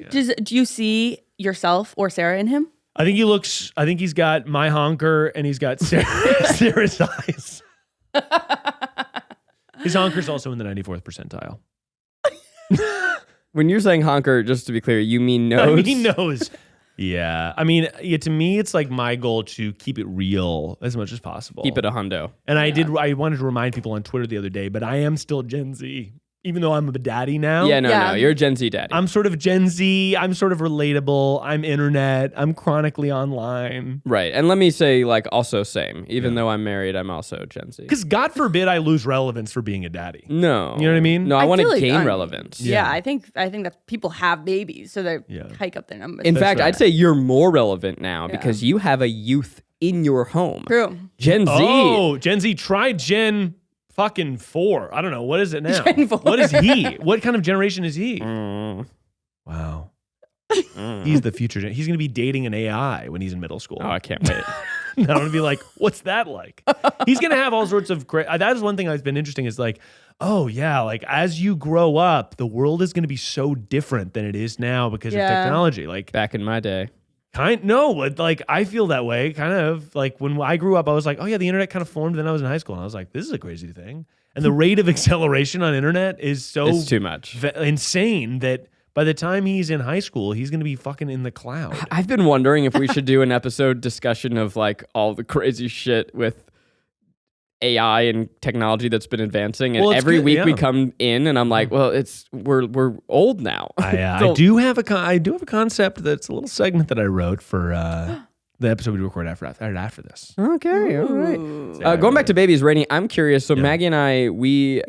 Do you see yourself or Sarah in him? I think he's got my honker and he's got Sarah's eyes. His honker's also in the 94th percentile. When you're saying honker, just to be clear, you mean nose? I mean nose. Yeah. I mean, to me, it's like my goal to keep it real as much as possible. Keep it a hundo. And I wanted to remind people on Twitter the other day, but I am still Gen Z. Even though I'm a daddy now. Yeah, no, you're a Gen Z daddy. I'm sort of Gen Z. I'm sort of relatable. I'm internet. I'm chronically online. Right. And let me say, like, also same. Even though I'm married, I'm also Gen Z. Because God forbid I lose relevance for being a daddy. No. You know what I mean? No, I want feel to like gain relevance. Yeah, I think that people have babies, so they hike up their numbers. In fact, right. I'd say you're more relevant now because you have a youth in your home. True. Gen Z. Oh, Gen Z. Try Gen fucking 4. I don't know. What is it now? Gen 4. What is he? What kind of generation is he? Wow. He's the future. He's going to be dating an AI when he's in middle school. Oh, I can't wait. I'm going to be like, what's that like? He's going to have all sorts of that is one thing that's been interesting is like, oh yeah, like as you grow up, the world is going to be so different than it is now because of technology. Like back in my day. Like I feel that way. Kind of like when I grew up, I was like, oh yeah, the internet kind of formed. Then I was in high school, and I was like, this is a crazy thing. And the rate of acceleration on internet is It's too much. Insane that by the time he's in high school, he's going to be fucking in the cloud. I've been wondering if we should do an episode discussion of like all the crazy shit with AI and technology that's been advancing, and every week we come in, and I'm like, well, we're old now. I do have a concept that's a little segment that I wrote for the episode we record after this. Okay, all right. Going back to babies, Rainey, I'm curious. So Maggie and I, we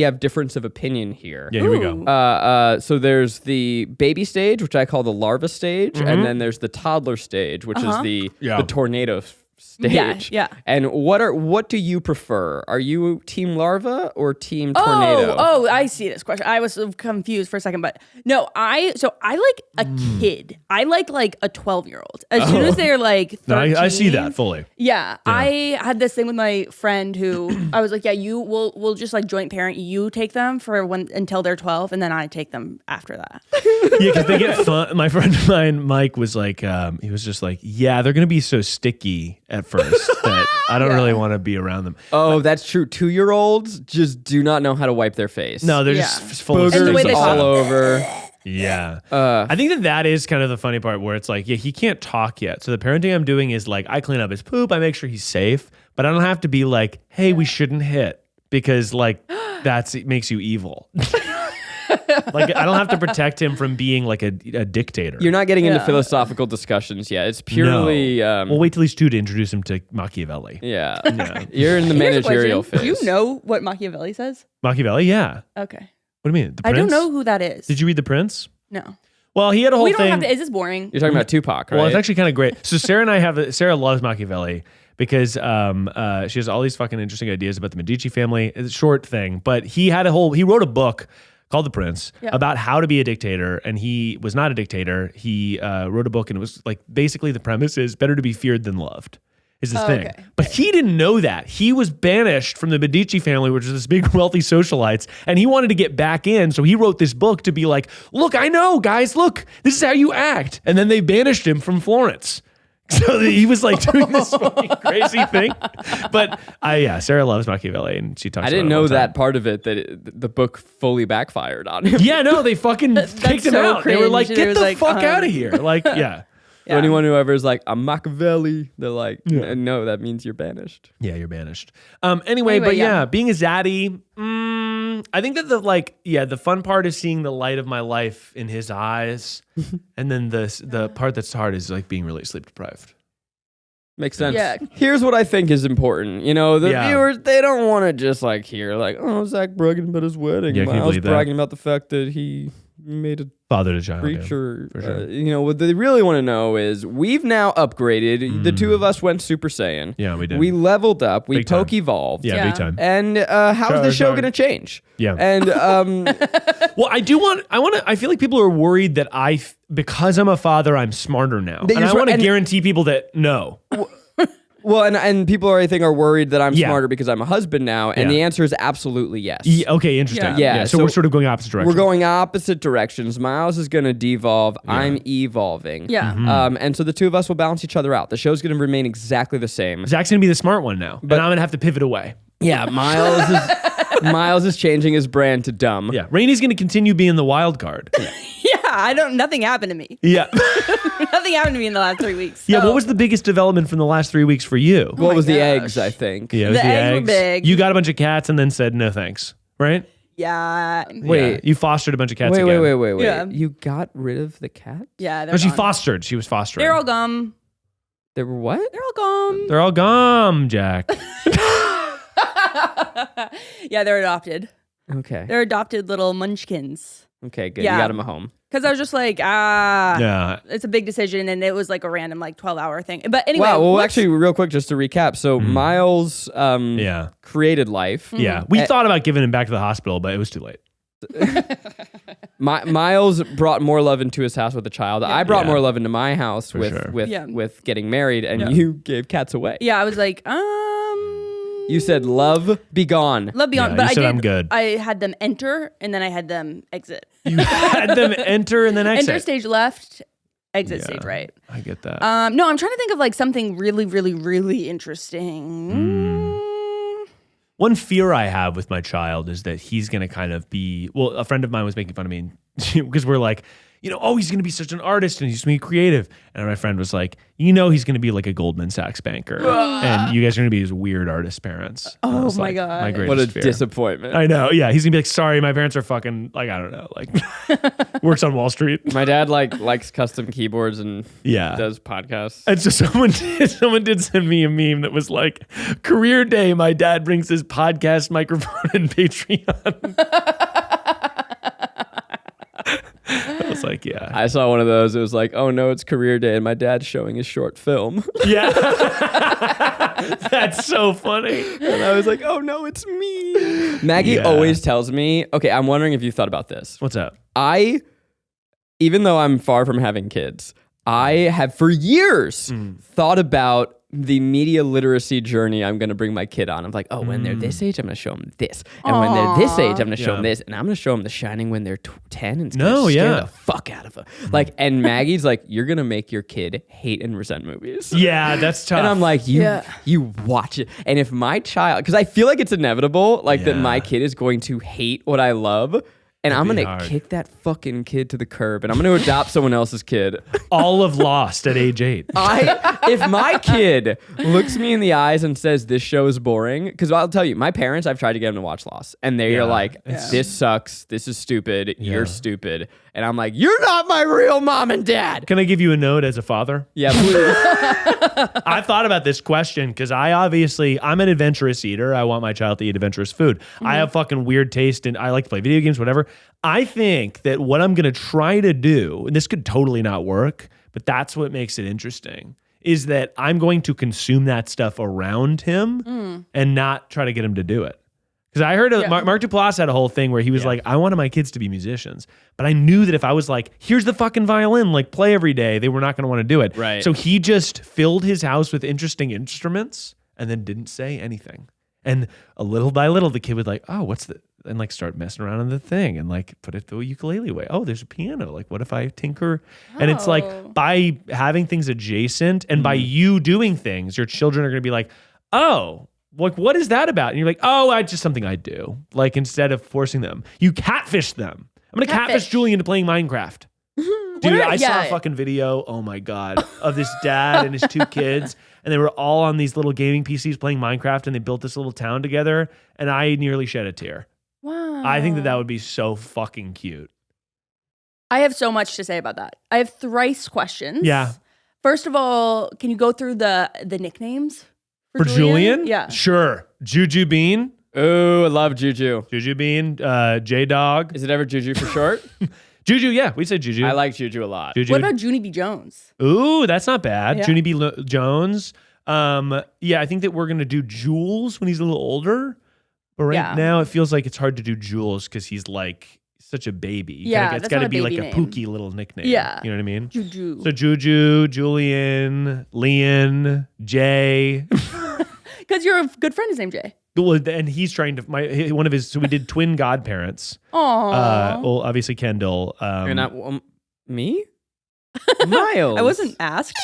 have difference of opinion here. Yeah, here we go. So there's the baby stage, which I call the larva stage, and then there's the toddler stage, which is the tornado stage. Yeah. And what do you prefer? Are you team larva or team tornado? Oh, I see this question. I was confused for a second, but no, I like a kid. I like a 12-year-old. As soon as they're like 13. I see that fully. Yeah. I had this thing with my friend who I was like, yeah, we'll just like joint parent. You take them until they're 12, and then I take them after that. Yeah, because they get fun. My friend of mine, Mike, was like, he was just like, yeah, they're gonna be so sticky at first that I don't really want to be around them. Oh, that's true. 2-year-olds just do not know how to wipe their face. No, they're just full of boogers all over. Yeah. I think that is kind of the funny part where it's like, yeah, he can't talk yet. So the parenting I'm doing is like, I clean up his poop, I make sure he's safe, but I don't have to be like, hey, we shouldn't hit because like it makes you evil. Like I don't have to protect him from being like a dictator. You're not getting into philosophical discussions yet. It's purely. No. We'll wait till he's 2 to introduce him to Machiavelli. Yeah. You're in the managerial phase. Do you know what Machiavelli says? Machiavelli, yeah. Okay. What do you mean? The I Prince? don't know who that is. Did you read The Prince? No. Well, he had a whole We don't thing. have to. Is this boring? You're talking about Tupac, right? Well, it's actually kind of great. So Sarah and I Sarah loves Machiavelli because she has all these fucking interesting ideas about the Medici family. It's a short thing, but he wrote a book called The Prince about how to be a dictator, and he was not a dictator. He wrote a book, and it was like basically the premise is better to be feared than loved. is his thing. Okay. But he didn't know that. He was banished from the Medici family, which is this big wealthy socialites, and he wanted to get back in, so he wrote this book to be like, look, I know, guys, look, this is how you act. And then they banished him from Florence. So he was like doing this fucking crazy thing. But Sarah loves Machiavelli, and she talks about it. I didn't know that part of it, that the book fully backfired on him. Yeah, no, they fucking kicked him out. Cringe. They were like, get the fuck out of here. Like, yeah. So anyone who ever is like, I'm Machiavelli, they're like, no, that means you're banished. Yeah, you're banished. Anyway, being a zaddy, I think that the fun part is seeing the light of my life in his eyes. And then the part that's hard is like being really sleep deprived. Makes sense. Yeah. Here's what I think is important. You know, the viewers, they don't want to just like hear like, oh, Zach bragging about his wedding. Yeah, Miles bragging about the fact that he made a father to child creature. For sure. You know, what they really want to know is we've now upgraded. The two of us went Super Saiyan. Yeah, we did. We leveled up. We poke evolved. Yeah, big time. And how's the show going to change? Yeah. And well, I feel like people are worried that because I'm a father, I'm smarter now. And I want to guarantee people that no. Well, and people I think are worried that I'm smarter because I'm a husband now, and the answer is absolutely yes. Okay, interesting. Yeah. So we're sort of going opposite directions. We're going opposite directions. Miles is going to devolve. I'm evolving. Yeah. And so the two of us will balance each other out. The show's going to remain exactly the same. Zach's going to be the smart one now, but I'm going to have to pivot away. Yeah, Miles is changing his brand to dumb. Yeah, Rainie's going to continue being the wild card. Nothing happened to me. Yeah. Nothing happened to me in the last 3 weeks. So. Yeah, what was the biggest development from the last 3 weeks for you? What was the eggs, I think. Yeah, it was the eggs were big. You got a bunch of cats and then said no thanks, right? Yeah. Wait. Yeah. You fostered a bunch of cats again. Wait. Yeah. You got rid of the cats? Yeah, no, she fostered. She was fostering. They're all gum. They were what? They're all gum. They're all gum, Jack. Yeah, they're adopted. Okay. They're adopted little munchkins. Okay, good. Yeah. You got them a home. Because I was just like, it's a big decision, and it was like a random 12-hour thing. But anyway. Wow, well, actually, real quick, just to recap. So Miles created life. Yeah, we thought about giving him back to the hospital, but it was too late. Miles brought more love into his house with a child. I brought more love into my house with getting married, and you gave cats away. Yeah, I was like, You said love be gone. Love be gone, but I'm good. I had them enter, and then I had them exit. You had them enter and then exit. Enter stage left, exit stage right. I get that. No, I'm trying to think of something really, really, really interesting. One fear I have with my child is that he's going to kind of be, a friend of mine was making fun of me because we're like, he's going to be such an artist and he's going to be creative. And my friend was like, he's going to be like a Goldman Sachs banker. And you guys are going to be his weird artist parents. Oh my God. My greatest what a fear. Disappointment. I know. Yeah. He's going to be like, sorry, my parents are fucking, I don't know, works on Wall Street. My dad likes custom keyboards and does podcasts. And so someone did send me a meme that was like, career day, my dad brings his podcast microphone and Patreon. I was like, I saw one of those. It was like, oh no, it's career day and my dad's showing his short film. Yeah. That's so funny. And I was like, oh no, it's me. Maggie always tells me, okay, I'm wondering if you thought about this. What's up? Even though I'm far from having kids, I have for years thought about the media literacy journey I'm going to bring my kid on. I'm like, oh, when they're this age, I'm going to show them this. And when they're this age, I'm going to show them this. And I'm going to show them The Shining when they're 10 and it's going to scare the fuck out of them. And Maggie's like, you're going to make your kid hate and resent movies. Yeah, that's tough. And I'm like, you watch it. And if my child, because I feel like it's inevitable, that my kid is going to hate what I love. And I'm going to kick that fucking kid to the curb, and I'm going to adopt someone else's kid. All of Lost at age 8. If my kid looks me in the eyes and says, this show is boring, because I'll tell you, my parents, I've tried to get them to watch Lost, and they're like, this sucks, this is stupid, you're stupid. And I'm like, you're not my real mom and dad. Can I give you a note as a father? Yeah, please. I've thought about this question because I'm an adventurous eater. I want my child to eat adventurous food. I have fucking weird taste and I like to play video games, whatever. I think that what I'm going to try to do, and this could totally not work, but that's what makes it interesting, is that I'm going to consume that stuff around him and not try to get him to do it. Because I heard Mark Duplass had a whole thing where he was like, I wanted my kids to be musicians. But I knew that if I was like, here's the fucking violin, like play every day, they were not going to want to do it. Right. So he just filled his house with interesting instruments and then didn't say anything. And a little by little, the kid would like, oh, what's the, and like start messing around on the thing and like put it the ukulele way. Oh, there's a piano. Like, what if I tinker? And it's like by having things adjacent and by you doing things, your children are going to be like, oh, like, what is that about? And you're like, oh, I just something I do. Like, instead of forcing them, you catfish them. I'm going to catfish Julie into playing Minecraft. Dude, I saw a fucking video, oh my God, of this dad and his 2 kids. And they were all on these little gaming PCs playing Minecraft and they built this little town together. And I nearly shed a tear. Wow. I think that would be so fucking cute. I have so much to say about that. I have thrice questions. Yeah. First of all, can you go through the nicknames? For Julian? Yeah. Sure. Juju Bean. Oh, I love Juju. Juju Bean. J-Dog. Is it ever Juju for short? Juju, yeah. We say Juju. I like Juju a lot. Juju. What about Junie B. Jones? Ooh, that's not bad. Yeah. Junie B. Jones. Yeah, I think that we're going to do Jules when he's a little older. But right now, it feels like it's hard to do Jules because he's like such a baby. Yeah, it's got to be like baby a name. pooky little nickname. Yeah. You know what I mean? Juju. So Juju, Julian, Leon, Jay. Because your good friend is named Jay. Well, and he's trying to one of his. So we did twin godparents. Aww. Well, obviously Kendall. You're not me? Miles. I wasn't asked.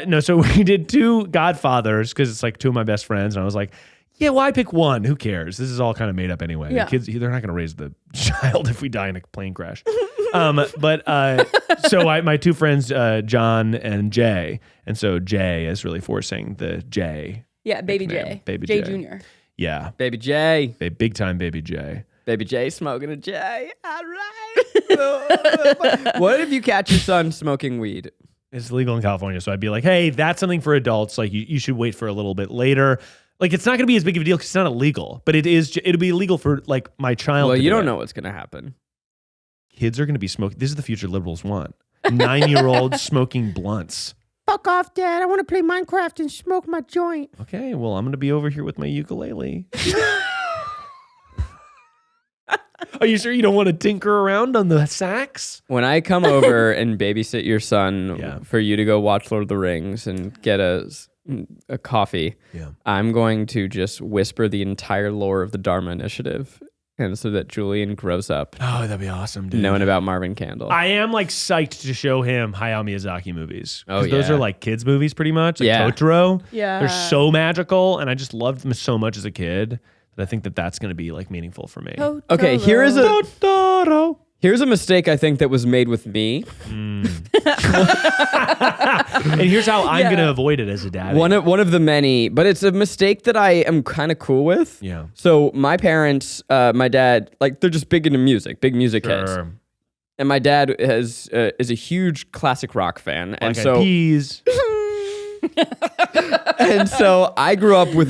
No, so we did 2 godfathers because it's like 2 of my best friends, and I was like, yeah, why pick one? Who cares? This is all kind of made up anyway. Yeah. The kids, they're not going to raise the child if we die in a plane crash. So my 2 friends, John and Jay, and so Jay is really forcing the Jay. Yeah, Baby nickname. Jay. Baby Jay Jay. Jr. Yeah. Baby J. Big time Baby Jay. Baby J smoking a J. All right. What if you catch your son smoking weed? It's legal in California, so I'd be like, hey, that's something for adults. Like, you should wait for a little bit later. Like, it's not going to be as big of a deal because it's not illegal, but it'll be illegal for like my child. Well, to you do don't it. know what's going to happen. Kids are going to be smoking. This is the future liberals want. 9-year-olds smoking blunts. Fuck off, Dad. I want to play Minecraft and smoke my joint. Okay, well, I'm going to be over here with my ukulele. Are you sure you don't want to tinker around on the sax? When I come over and babysit your son for you to go watch Lord of the Rings and get a coffee, I'm going to just whisper the entire lore of the Dharma Initiative. And so that Julian grows up Oh, that'd be awesome, dude. knowing about Marvin Candle. I am like psyched to show him Hayao Miyazaki movies. Oh, 'Cause those yeah. are like kids movies pretty much. Like Yeah. Totoro. Yeah. They're so magical and I just loved them so much as a kid that I think that that's going to be like meaningful for me. Okay, here is a Totoro. here's a mistake I think that was made with me. And here's how I'm going to avoid it as a dad. One of the many, but it's a mistake that I am kind of cool with. Yeah. So my parents, my dad, like they're just big into music, big music heads. Sure. And my dad is a huge classic rock fan, and Black Eyed so Peas. and so I grew up with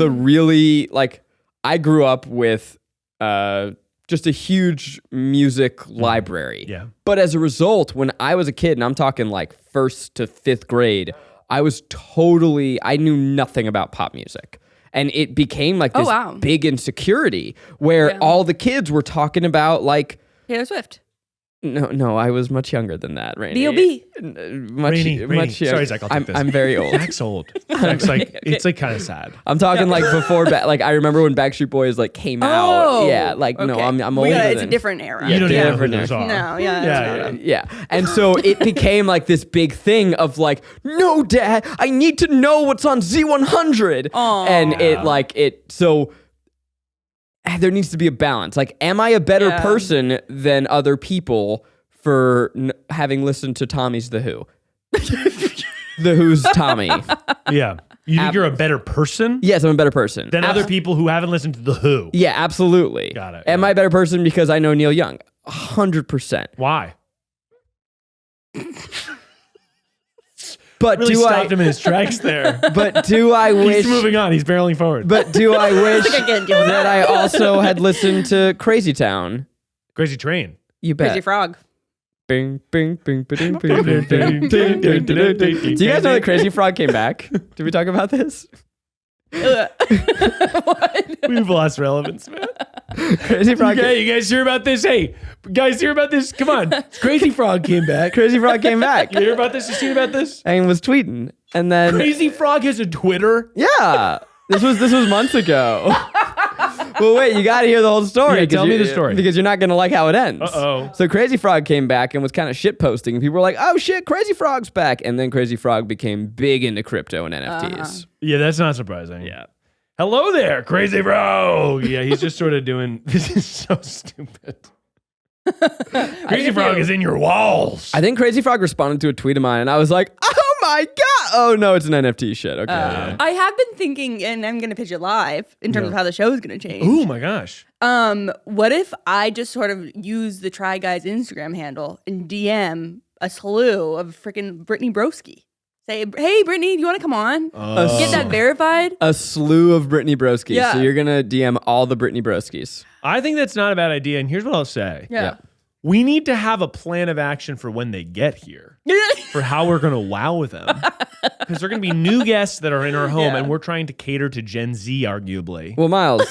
just a huge music library. Yeah. But as a result, when I was a kid, and I'm talking like 1st to 5th grade, I knew nothing about pop music. And it became like this big insecurity where all the kids were talking about like Taylor Swift. No, I was much younger than that, Rainey. B.O.B. Rainey. Much younger. Sorry, Zach, I'll take this. I'm very old. Zach's old. Zach's like, it's like kind of sad. I'm talking like before, like I remember when Backstreet Boys like came out. Yeah, like no, I'm older. It's a different era. You don't even know who different those are. No, Yeah. And so it became like this big thing of like, no, Dad, I need to know what's on Z100. Aww. And so there needs to be a balance. Like, am I a better person than other people for having listened to Tommy's The Who? The Who's Tommy. Yeah. You think you're a better person Yes, I'm a better person. than other people who haven't listened to The Who? Yeah, absolutely. Got it. Am I a better person because I know Neil Young? 100%. Why? But Really stopped him in his tracks there. But do I wish? He's moving on. He's barreling forward. But do I wish I can't deal with that I also had listened to Crazy Town? Crazy Train. You bet. Crazy Frog. Bing, bing, bing, ba-ding, bing, bing, bing, ding, ding, ding, ding. Do you guys know that Crazy Frog came back? Did we talk about this? We've lost relevance, man. Crazy Frog. You guys hear about this? Hey, guys, hear about this? Come on. Crazy Frog came back. Crazy Frog came back You hear about this? You seen about this? and was tweeting, and then Crazy Frog has a Twitter. yeah, this was months ago. Well, wait, you got to hear the whole story. Yeah, tell me the story. Because you're not going to like how it ends. Uh-oh. So Crazy Frog came back and was kind of shit posting, and people were like, "Oh shit, Crazy Frog's back!" And then Crazy Frog became big into crypto and NFTs. Yeah, that's not surprising. Yeah. Hello there, Crazy Frog. Yeah, he's just sort of doing. This is so stupid. Crazy Frog is in your walls. I think Crazy Frog responded to a tweet of mine, and I was like, "Oh my god! Oh no, it's an NFT shit." Okay. I have been thinking, and I'm going to pitch it live in terms of how the show is going to change. Oh my gosh. What if I just sort of use the Try Guys Instagram handle and DM a slew of freaking Brittany Broski? Say, hey, Brittany, do you want to come on? Get that verified? A slew of Brittany Broskis. Yeah. So you're gonna DM all the Brittany Broskis. I think that's not a bad idea. And here's what I'll say. Yeah. We need to have a plan of action for when they get here, for how we're going to wow them. Because they're going to be new guests that are in our home, and we're trying to cater to Gen Z, arguably. Well, Miles,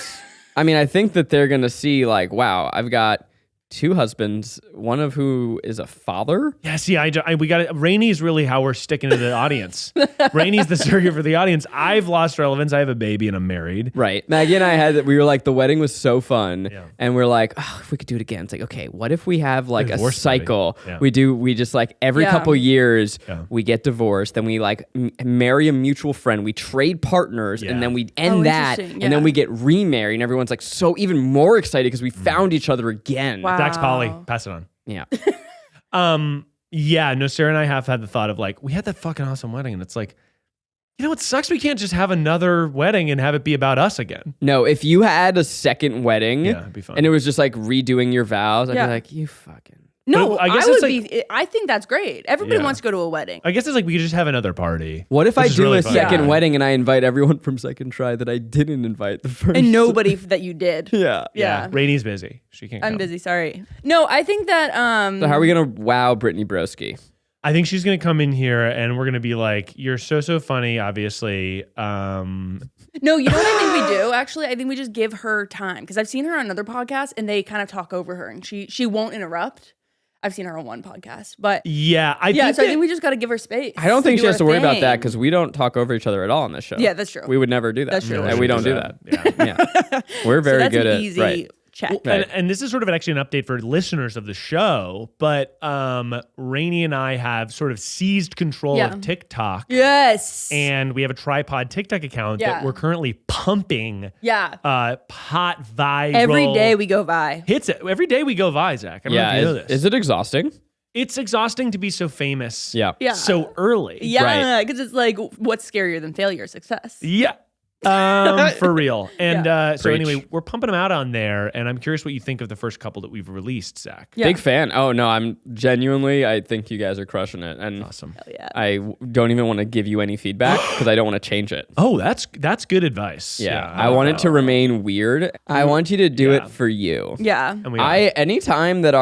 I mean, I think that they're gonna see like, wow, I've got 2 husbands, one of who is a father. Yeah, see, we got it. Rainie's really how we're sticking to the audience. Rainie's the surrogate for the audience. I've lost relevance. I have a baby and I'm married. Right. Maggie and I had that. We were like, the wedding was so fun. Yeah. And we're like, oh, if we could do it again. It's like, okay, what if we have like a Divorce cycle? party. Yeah. We just like every couple years, Yeah. we get divorced. Then we like marry a mutual friend. We trade partners and then we end that. interesting. And then Yeah. we get remarried. And everyone's like so even more excited because we found each other again. Wow. Dax Polly, pass it on. Yeah. Yeah, no, Sarah and I have had the thought of like, we had that fucking awesome wedding, and it's like, you know, it sucks we can't just have another wedding and have it be about us again. No, if you had a second wedding Yeah, it'd be fun. and it was just like redoing your vows, I'd Yeah. be like, you fucking. No, But I, I guess would it's be. I think that's great. Everybody Yeah. wants to go to a wedding. I guess it's like we could just have another party. What if which I is do really a fun. second Yeah. wedding and I invite everyone from Second Try that I didn't invite the first? And nobody that you did. Yeah. Yeah. Rainie's busy. She can't I'm come. busy. Sorry. No, I think that. So how are we gonna wow Brittany Broski? I think she's gonna come in here and we're gonna be like, "You're so funny." Obviously, No, you know what I think we do? Actually, I think we just give her time because I've seen her on another podcast and they kind of talk over her and she won't interrupt. I've seen her on one podcast, but yeah, I yeah. think So I that- think we just got to give her space. I don't think do she has her to worry about that thing. because we don't talk over each other at all on this show. Yeah, that's true. We would never do that. That's true. And we don't do that. Yeah. We're So very that's good an at easy right. check. Right. And this is sort of actually an update for listeners of the show, but Rainey and I have sort of seized control Yeah. of TikTok. Yes. And we have a TryPod TikTok account that Yeah. we're currently pumping yeah. hot viral Every day we go by. hits. Every day we go by, Zach. I don't know Yeah. if you know this. Is it exhausting? It's exhausting to be so famous Yeah. Yeah. so early. Yeah, because it's like, what's scarier than failure or success? Yeah. For real. And so Preach. anyway, we're pumping them out on there, and I'm curious what you think of the first couple that we've released, Zach. Yeah. Big fan. Oh no, I'm genuinely. I think you guys are crushing it, and Awesome. Hell yeah. I don't even want to give you any feedback because I don't want to change it. Oh, that's good advice. Yeah, I want it to remain weird. I want you to do Yeah. it for you. Yeah. And we Anytime that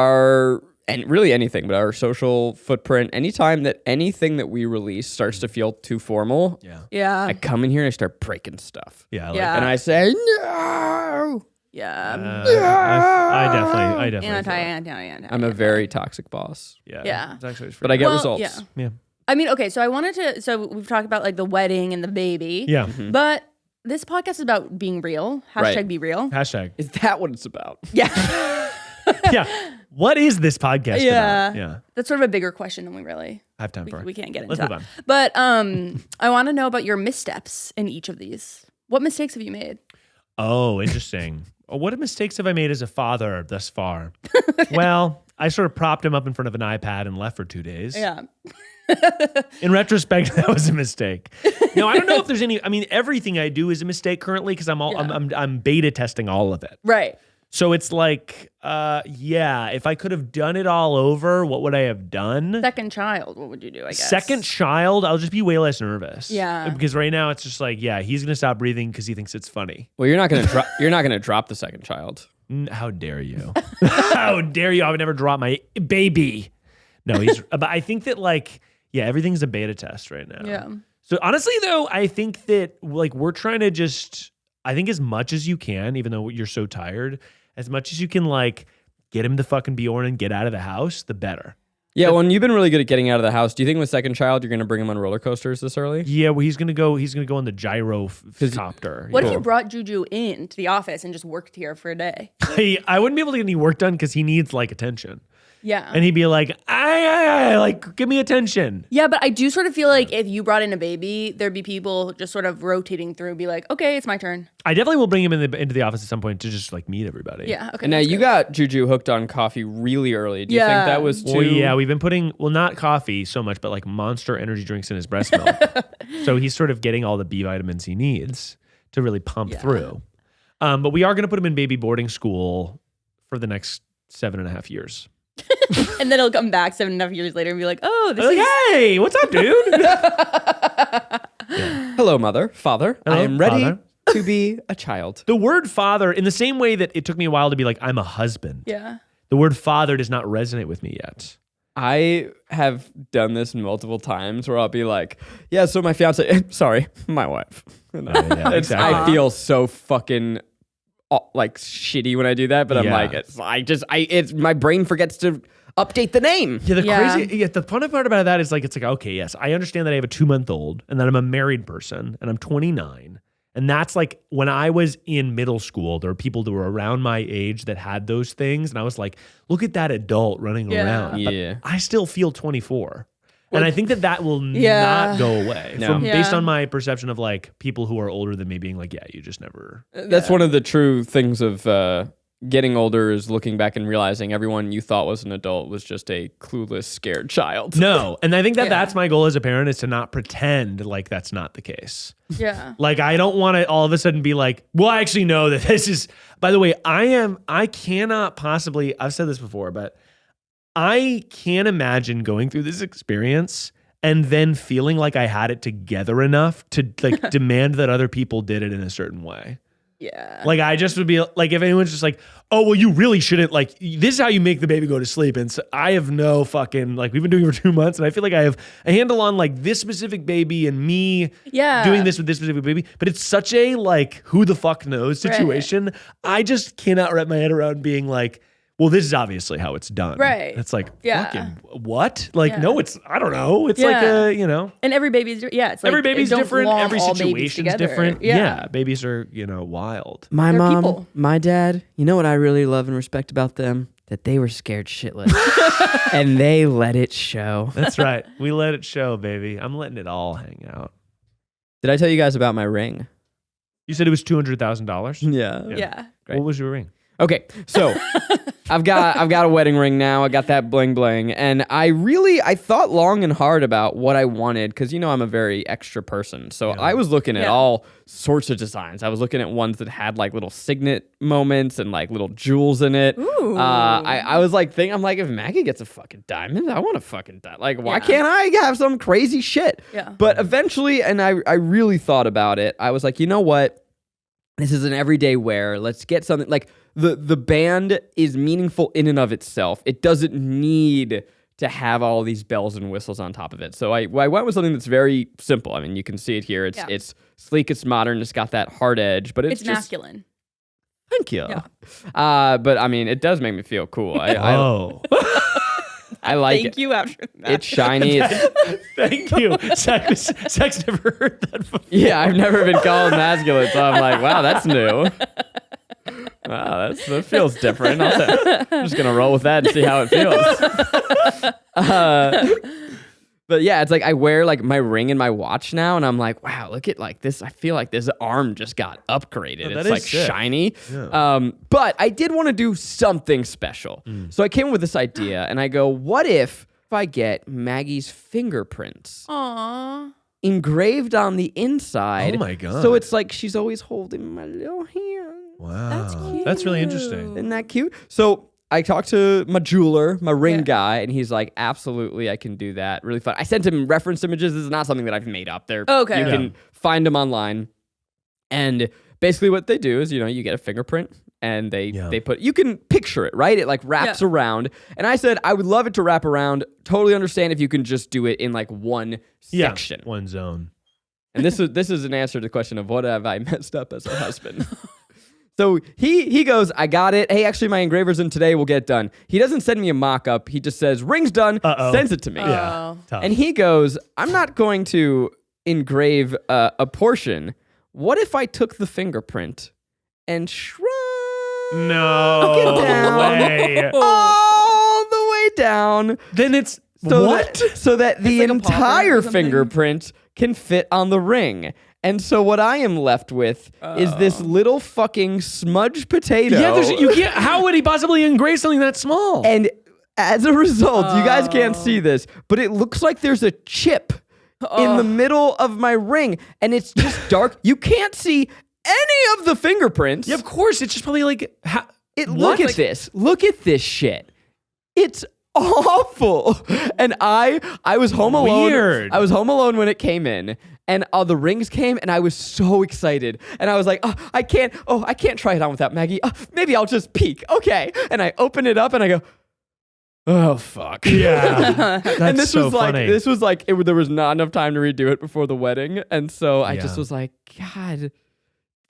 and really anything, but our social footprint, anytime that anything that we release starts to feel too formal, Yeah. I come in here and I start breaking stuff. yeah, I like Yeah. And I say, no. Yeah. I definitely. Anti. I'm a very toxic boss, Yeah. It's actually but I get Well, results. yeah. yeah. I mean, okay, so I wanted to, so we've talked about like the wedding and the baby. Yeah. But this podcast is about being real. Hashtag Right. be real. Hashtag. Is that what it's about? Yeah. Yeah. What is this podcast Yeah. about? Yeah. That's sort of a bigger question than we really, I have time for it. we can't get into Let's that. move on. But I want to know about your missteps in each of these. What mistakes have you made? Oh, interesting. What mistakes have I made as a father thus far? Well, I sort of propped him up in front of an iPad and left for 2 days. Yeah. In retrospect, that was a mistake. No, I don't know if there's any. I mean, everything I do is a mistake currently because I'm beta testing all of it. Right. So it's like, if I could have done it all over, what would I have done? Second child, what would you do, I guess? Second child, I'll just be way less nervous. Yeah. Because right now it's just like, he's gonna stop breathing because he thinks it's funny. Well, you're not gonna drop the second child. How dare you? How dare you? I would never drop my baby. No, but I think that everything's a beta test right now. Yeah. So honestly, though, I think that like we're trying to I think as much as you can, even though you're so tired, as much as you can like get him to fucking Bjorn and get out of the house, the better. Yeah, well, and you've been really good at getting out of the house. Do you think with second child you're going to bring him on roller coasters this early? Yeah, well, he's gonna go on the gyrocopter. What if you brought Juju in to the office and just worked here for a day? I wouldn't be able to get any work done because he needs like attention. Yeah. And he'd be like, I like, give me attention. Yeah, but I do sort of feel like if you brought in a baby, there'd be people just sort of rotating through, be like, okay, it's my turn. I definitely will bring him into the office at some point to just like meet everybody. Yeah, okay. And now you got Juju hooked on coffee really early. Do you think that was too? Well, yeah, we've been putting, not coffee so much, but like Monster energy drinks in his breast milk. So he's sort of getting all the B vitamins he needs to really pump through. But we are going to put him in baby boarding school for the next 7.5 years. And then he'll come back 7.5 years later and be like, oh, this is... Hey, what's up, dude? Hello, mother, father. Hello, I am ready father. to be a child. The word father, in the same way that it took me a while to be like, I'm a husband. Yeah. The word father does not resonate with me yet. I have done this multiple times where I'll be like, yeah, so my fiance, sorry, my wife. Exactly. I feel so fucking like shitty when I do that, but I'm like, it's my brain forgets to update the name. Yeah, the funny part about that is like, it's like, okay, yes, I understand that I have a 2-month-old and that I'm a married person and I'm 29. And that's like when I was in middle school, there were people that were around my age that had those things. And I was like, look at that adult running around. Yeah. But I still feel 24. And I think that will not go away based on my perception of like people who are older than me being like, yeah, you just never. That's one of the true things of getting older is looking back and realizing everyone you thought was an adult was just a clueless, scared child. No. And I think that's my goal as a parent is to not pretend like that's not the case. Yeah. Like, I don't want to all of a sudden be like, well, I actually know that this is, by the way, I cannot possibly, I've said this before, but I can't imagine going through this experience and then feeling like I had it together enough to like demand that other people did it in a certain way. Yeah. Like, I just would be like, if anyone's just like, oh, well, you really shouldn't, like, this is how you make the baby go to sleep. And so I have no fucking, like, we've been doing it for 2 months and I feel like I have a handle on like this specific baby and me doing this with this specific baby. But it's such a like, who the fuck knows situation. Right. I just cannot wrap my head around being like, well, this is obviously how it's done. Right. It's like, fucking what? Like, no, it's, I don't know. It's like And every baby's, it's like, every baby's different. Every situation's different. Yeah. Babies are, wild. My They're mom, people. my dad, you know what I really love and respect about them? That they were scared shitless. And they let it show. That's right. We let it show, baby. I'm letting it all hang out. Did I tell you guys about my ring? You said it was $200,000? Yeah. Great. What was your ring? Okay, so I've got a wedding ring now. I got that bling bling, and I thought long and hard about what I wanted because I'm a very extra person. So I was looking at all sorts of designs. I was looking at ones that had like little signet moments and like little jewels in it. Ooh. I was like I'm like, if Maggie gets a fucking diamond, I want a fucking diamond. Like, why can't I have some crazy shit? Yeah. But eventually, and I really thought about it. I was like, you know what? This is an everyday wear. Let's get something like. The band is meaningful in and of itself. It doesn't need to have all these bells and whistles on top of it. So I went with something that's very simple. I mean, you can see it here. It's sleek, it's modern, it's got that hard edge, but it's just masculine. Thank you. Yeah. But I mean, it does make me feel cool. I like Thank it. you after that. It's shiny. Thank you. Zach's never heard that before. Yeah, I've never been called masculine, so I'm like, wow, that's new. Wow, that feels different. I'm just gonna roll with that and see how it feels. But yeah, it's like I wear like my ring and my watch now, and I'm like, wow, look at like this. I feel like this arm just got upgraded. It's like sick. Shiny. Yeah. But I did want to do something special, so I came up with this idea, and I go, what if I get Maggie's fingerprints? Aww. Engraved on the inside. Oh my God. So it's like she's always holding my little hand. Wow. That's cute. That's really interesting. Isn't that cute? So I talked to my jeweler, my ring guy, and he's like, absolutely, I can do that. Really fun. I sent him reference images. This is not something that I've made up. You can find them online. And basically what they do is, you get a fingerprint and they put, you can picture it, right? It like wraps around. And I said, I would love it to wrap around. Totally understand if you can just do it in like one section. One zone. And this is an answer to the question of what have I messed up as a husband. So he goes, I got it. Hey, actually, my engraver's in today. We'll get it done. He doesn't send me a mock-up. He just says, ring's done, sends it to me. Yeah. Tough. And he goes, I'm not going to engrave a portion. What if I took the fingerprint and shrunk No it down way. all the way down? Then it's So what? that the like a paw print entire or something? fingerprint can fit on the ring. And so what I am left with is this little fucking smudged potato. Yeah, you can't. How would he possibly engrave something that small? And as a result, you guys can't see this, but it looks like there's a chip in the middle of my ring, and it's just dark. You can't see any of the fingerprints. Yeah, of course. It's just probably like. Look at this. Look at this shit. It's awful. And I was home alone. Weird. I was home alone when it came in. And the rings came, and I was so excited. And I was like, I can't try it on without Maggie. Maybe I'll just peek. Okay. And I open it up, and I go, oh, fuck. Yeah. And this so was funny. there was not enough time to redo it before the wedding. And so I just Yeah. was like, God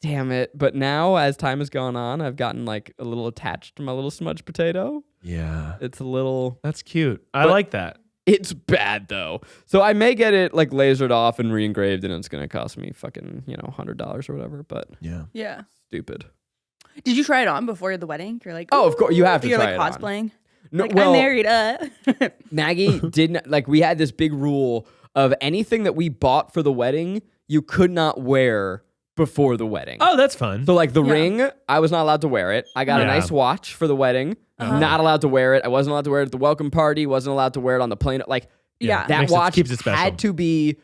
damn it. But now, as time has gone on, I've gotten like a little attached to my little smudged potato. Yeah. It's a little... That's cute. I like that. It's bad though. So I may get it like lasered off and re-engraved, and it's gonna cost me fucking, $100 or whatever, but Yeah. Yeah. stupid. Did you try it on before the wedding? You're like, Oh, of course, you have to You're try like it on. cosplaying. No, Like, well, I'm married. Maggie didn't like. We had this big rule of anything that we bought for the wedding, you could not wear before the wedding. Oh, that's fun. So like the Yeah. ring, I was not allowed to wear it. I got a Yeah. nice watch for the wedding. Not allowed to wear it. I wasn't allowed to wear it at the welcome party. Wasn't allowed to wear it on the plane. Like Yeah. that Makes it- watch keeps it special. had to be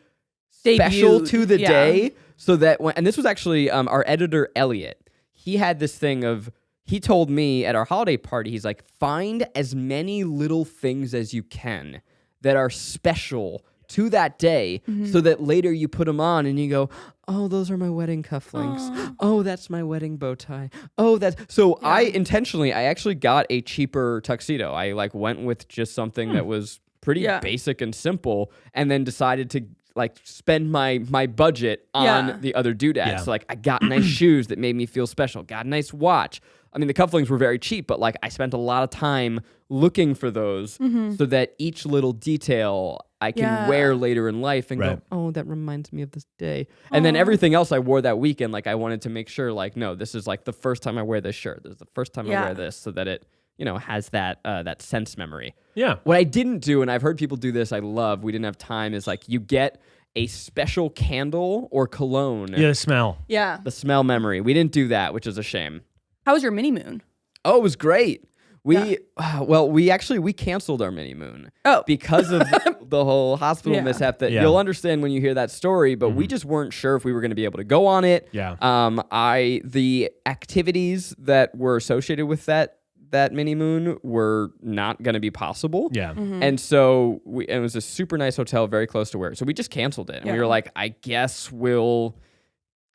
special Debuted. to the Yeah. day, so that when, and this was actually our editor Elliot. He had this thing of, he told me at our holiday party, he's like, find as many little things as you can that are special to that day, so that later you put them on and you go, oh, those are my wedding cufflinks. Oh, that's my wedding bow tie. Oh, that's so. I actually got a cheaper tuxedo. I like went with just something that was pretty basic and simple, and then decided to like spend my budget on the other doodads. Yeah. So like I got nice shoes that made me feel special. Got a nice watch. I mean, the cufflinks were very cheap, but like I spent a lot of time looking for those so that each little detail I can wear later in life and go, oh, that reminds me of this day. And then everything else I wore that weekend, like I wanted to make sure, like, no, this is like the first time I wear this shirt. This is the first time I wear this, so that it, has that sense memory. Yeah. What I didn't do, and I've heard people do this, I love, we didn't have time, is like you get a special candle or cologne. Yeah, the smell. Yeah. The smell memory. We didn't do that, which is a shame. How was your mini moon? Oh, it was great. We canceled our mini moon. Oh. Because of the whole hospital Yeah. mishap that Yeah. you'll understand when you hear that story, but we just weren't sure if we were going to be able to go on it. Yeah. The activities that were associated with that mini moon were not going to be possible. Yeah. And so it was a super nice hotel very close to where. So we just canceled it. And we were like, I guess we'll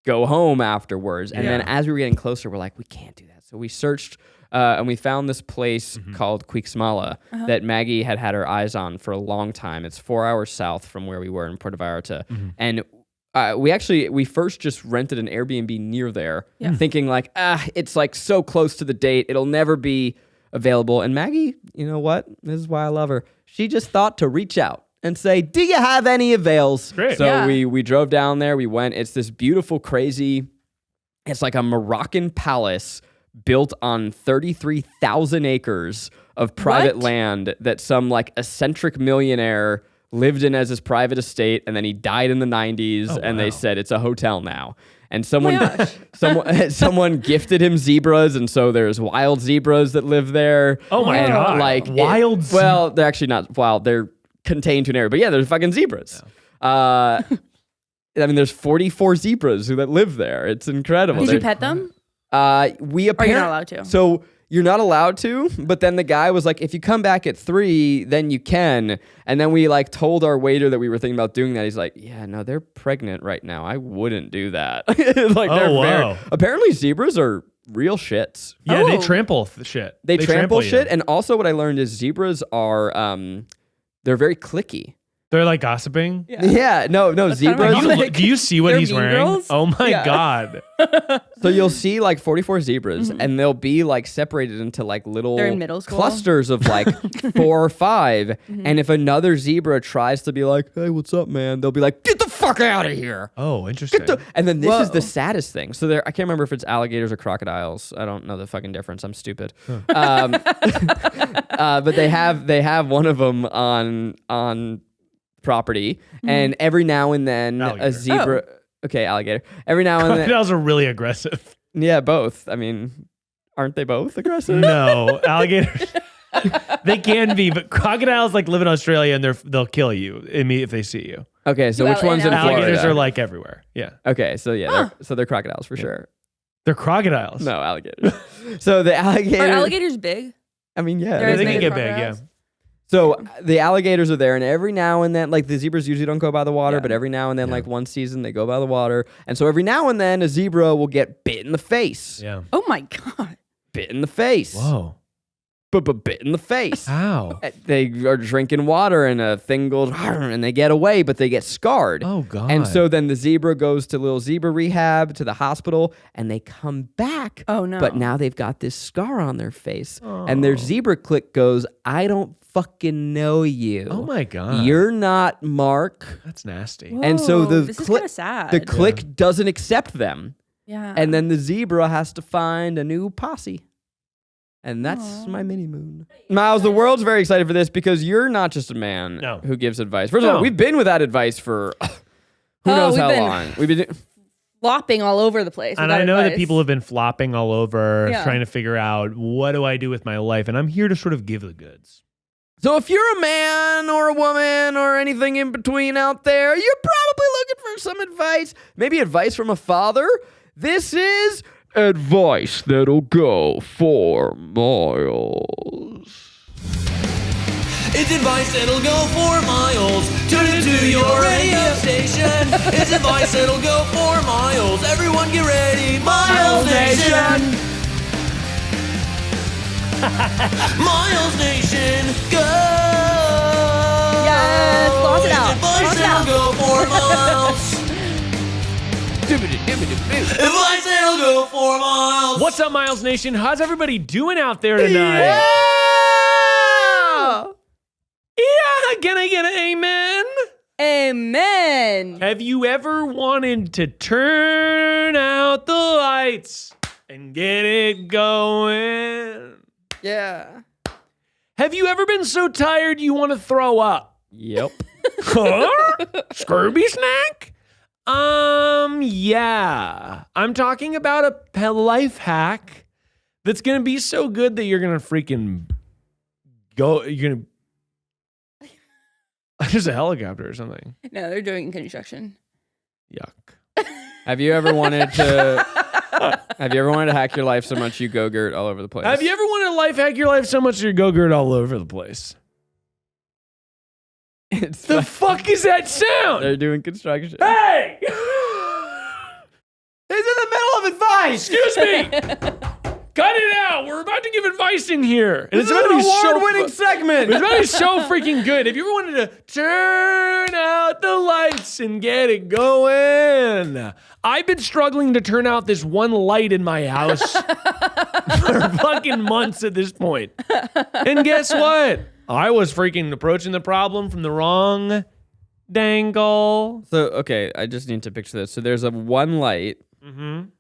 go home afterwards. And then as we were getting closer, we're like, we can't do that. So we searched and we found this place called Quixmala that Maggie had her eyes on for a long time. It's 4 hours south from where we were in Puerto Vallarta. And we first just rented an Airbnb near there, thinking like, it's like so close to the date, it'll never be available. And Maggie, you know what? This is why I love her. She just thought to reach out and say, do you have any avails? Great. So we drove down there, we went. It's this beautiful, crazy, it's like a Moroccan palace built on 33,000 acres of private land that some like eccentric millionaire lived in as his private estate, and then he died in the 90s, and they said it's a hotel now. And someone gifted him zebras, and so there's wild zebras that live there. Oh my And, God. like Wild well, they're actually not wild. They're contained to an area, but yeah, there's fucking zebras. I mean, there's 44 zebras that live there. It's incredible. Did you pet them? We Or you're apparently not allowed to? So you're not allowed to, but then the guy was like, if you come back at 3, then you can. And then we like told our waiter that we were thinking about doing that. He's like, yeah, no, they're pregnant right now. I wouldn't do that. Like apparently zebras are real shits. Yeah, they Oh. trample shit. They trample you. shit. And also what I learned is zebras are, they're very clicky. They're like gossiping. Yeah, no, zebras. Do you see what They're he's mean wearing? girls? Oh my God. So you'll see like 44 zebras, and they'll be like separated into like little They're in middle school? clusters of like 4 or 5. And if another zebra tries to be like, "Hey, what's up, man?" They'll be like, "Get the fuck out of here!" Oh, interesting. And then this is the saddest thing. So I can't remember if it's alligators or crocodiles. I don't know the fucking difference. I'm stupid. But they have one of them on property, and every now and then Alligator. a zebra. Okay, alligator. Every now and then. Crocodiles are really aggressive. Yeah, both. I mean, aren't they both aggressive? No, alligators. They can be, but crocodiles like live in Australia and they'll kill you if they see you. Okay, so Well, which one's in and Florida? Alligators are like everywhere. Yeah, Okay, so yeah, they're crocodiles for sure. they're crocodiles. No, alligators. So the alligator. Are alligators big? I mean, yeah. They're Yeah, as they big can as get big. Yeah. crocodiles? So the alligators are there, and every now and then, like the zebras usually don't go by the water, Yeah. but every now and then, like one season, they go by the water. And so every now and then, a zebra will get bit in the face. Yeah. Oh my God. Bit in the face. Whoa. But bit in the face. How? They are drinking water, and a thing goes, and they get away, but they get scarred. Oh God. And so then the zebra goes to little zebra rehab, to the hospital, and they come back. Oh, no. But now they've got this scar on their face. And their zebra click goes, "I don't fucking know you. Oh my God. You're not Mark." That's nasty. Whoa, And so this is kind of sad. the click doesn't accept them. yeah. And then the zebra has to find a new posse. And that's my mini moon. Miles, the world's very excited for this because you're not just a man who gives advice. First of all, we've been without advice for who knows how long. We've been flopping all over the place. And without I know that advice. people have been flopping all over, Yeah. trying to figure out what do I do with my life, and I'm here to sort of give the goods. So if you're a man or a woman or anything in between out there, you're probably looking for some advice. Maybe advice from a father. This is advice that'll go for miles. It's advice that'll go for miles. Tune into your radio station. It's advice that'll go for miles. Everyone get ready. Miles Nation. Miles Nation, go. Yes, boss it out. It's advice Boss it that'll out. go for miles. Advice that'll go for miles. What's up, Miles Nation? How's everybody doing out there tonight? Yeah, can I get an amen? Amen. Have you ever wanted to turn out the lights and get it going? Yeah. Have you ever been so tired you want to throw up? Yep. Huh? Scurvy snack? Yeah. I'm talking about a life hack that's going to be so good that you're going to freaking go. You're going to. There's a helicopter or something. No, they're doing construction. Yuck. Have you ever wanted to hack your life so much you go Gert all over the place? Have you ever wanted to life hack your life so much you go Gert all over the place? It's The like fuck is that sound? they're doing construction. Hey! He's in the middle of advice. Excuse me! Cut it out! We're about to give advice in here. And This is an award-winning segment. It's about to be so freaking good. If you ever wanted to turn out the lights and get it going, I've been struggling to turn out this one light in my house for fucking months at this point. And guess what? I was freaking approaching the problem from the wrong dangle. So, okay, I just need to picture this. So there's a one light, and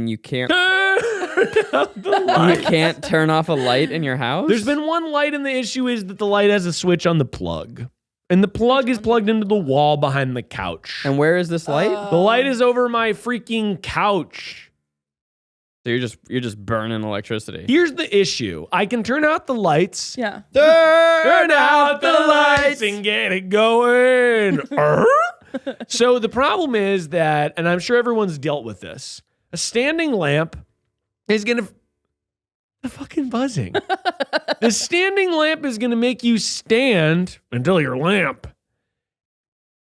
you can't Turn out the light. you can't turn off a light in your house? There's been one light, and the issue is that the light has a switch on the plug. And the plug is plugged into the wall behind the couch. And where is this light? The light is over my freaking couch. So you're just burning electricity. Here's the issue. I can turn out the lights. Yeah. Turn out the lights and get it going. So the problem is that, and I'm sure everyone's dealt with this, a standing lamp is going to... The fucking buzzing. The standing lamp is going to make you stand until your lamp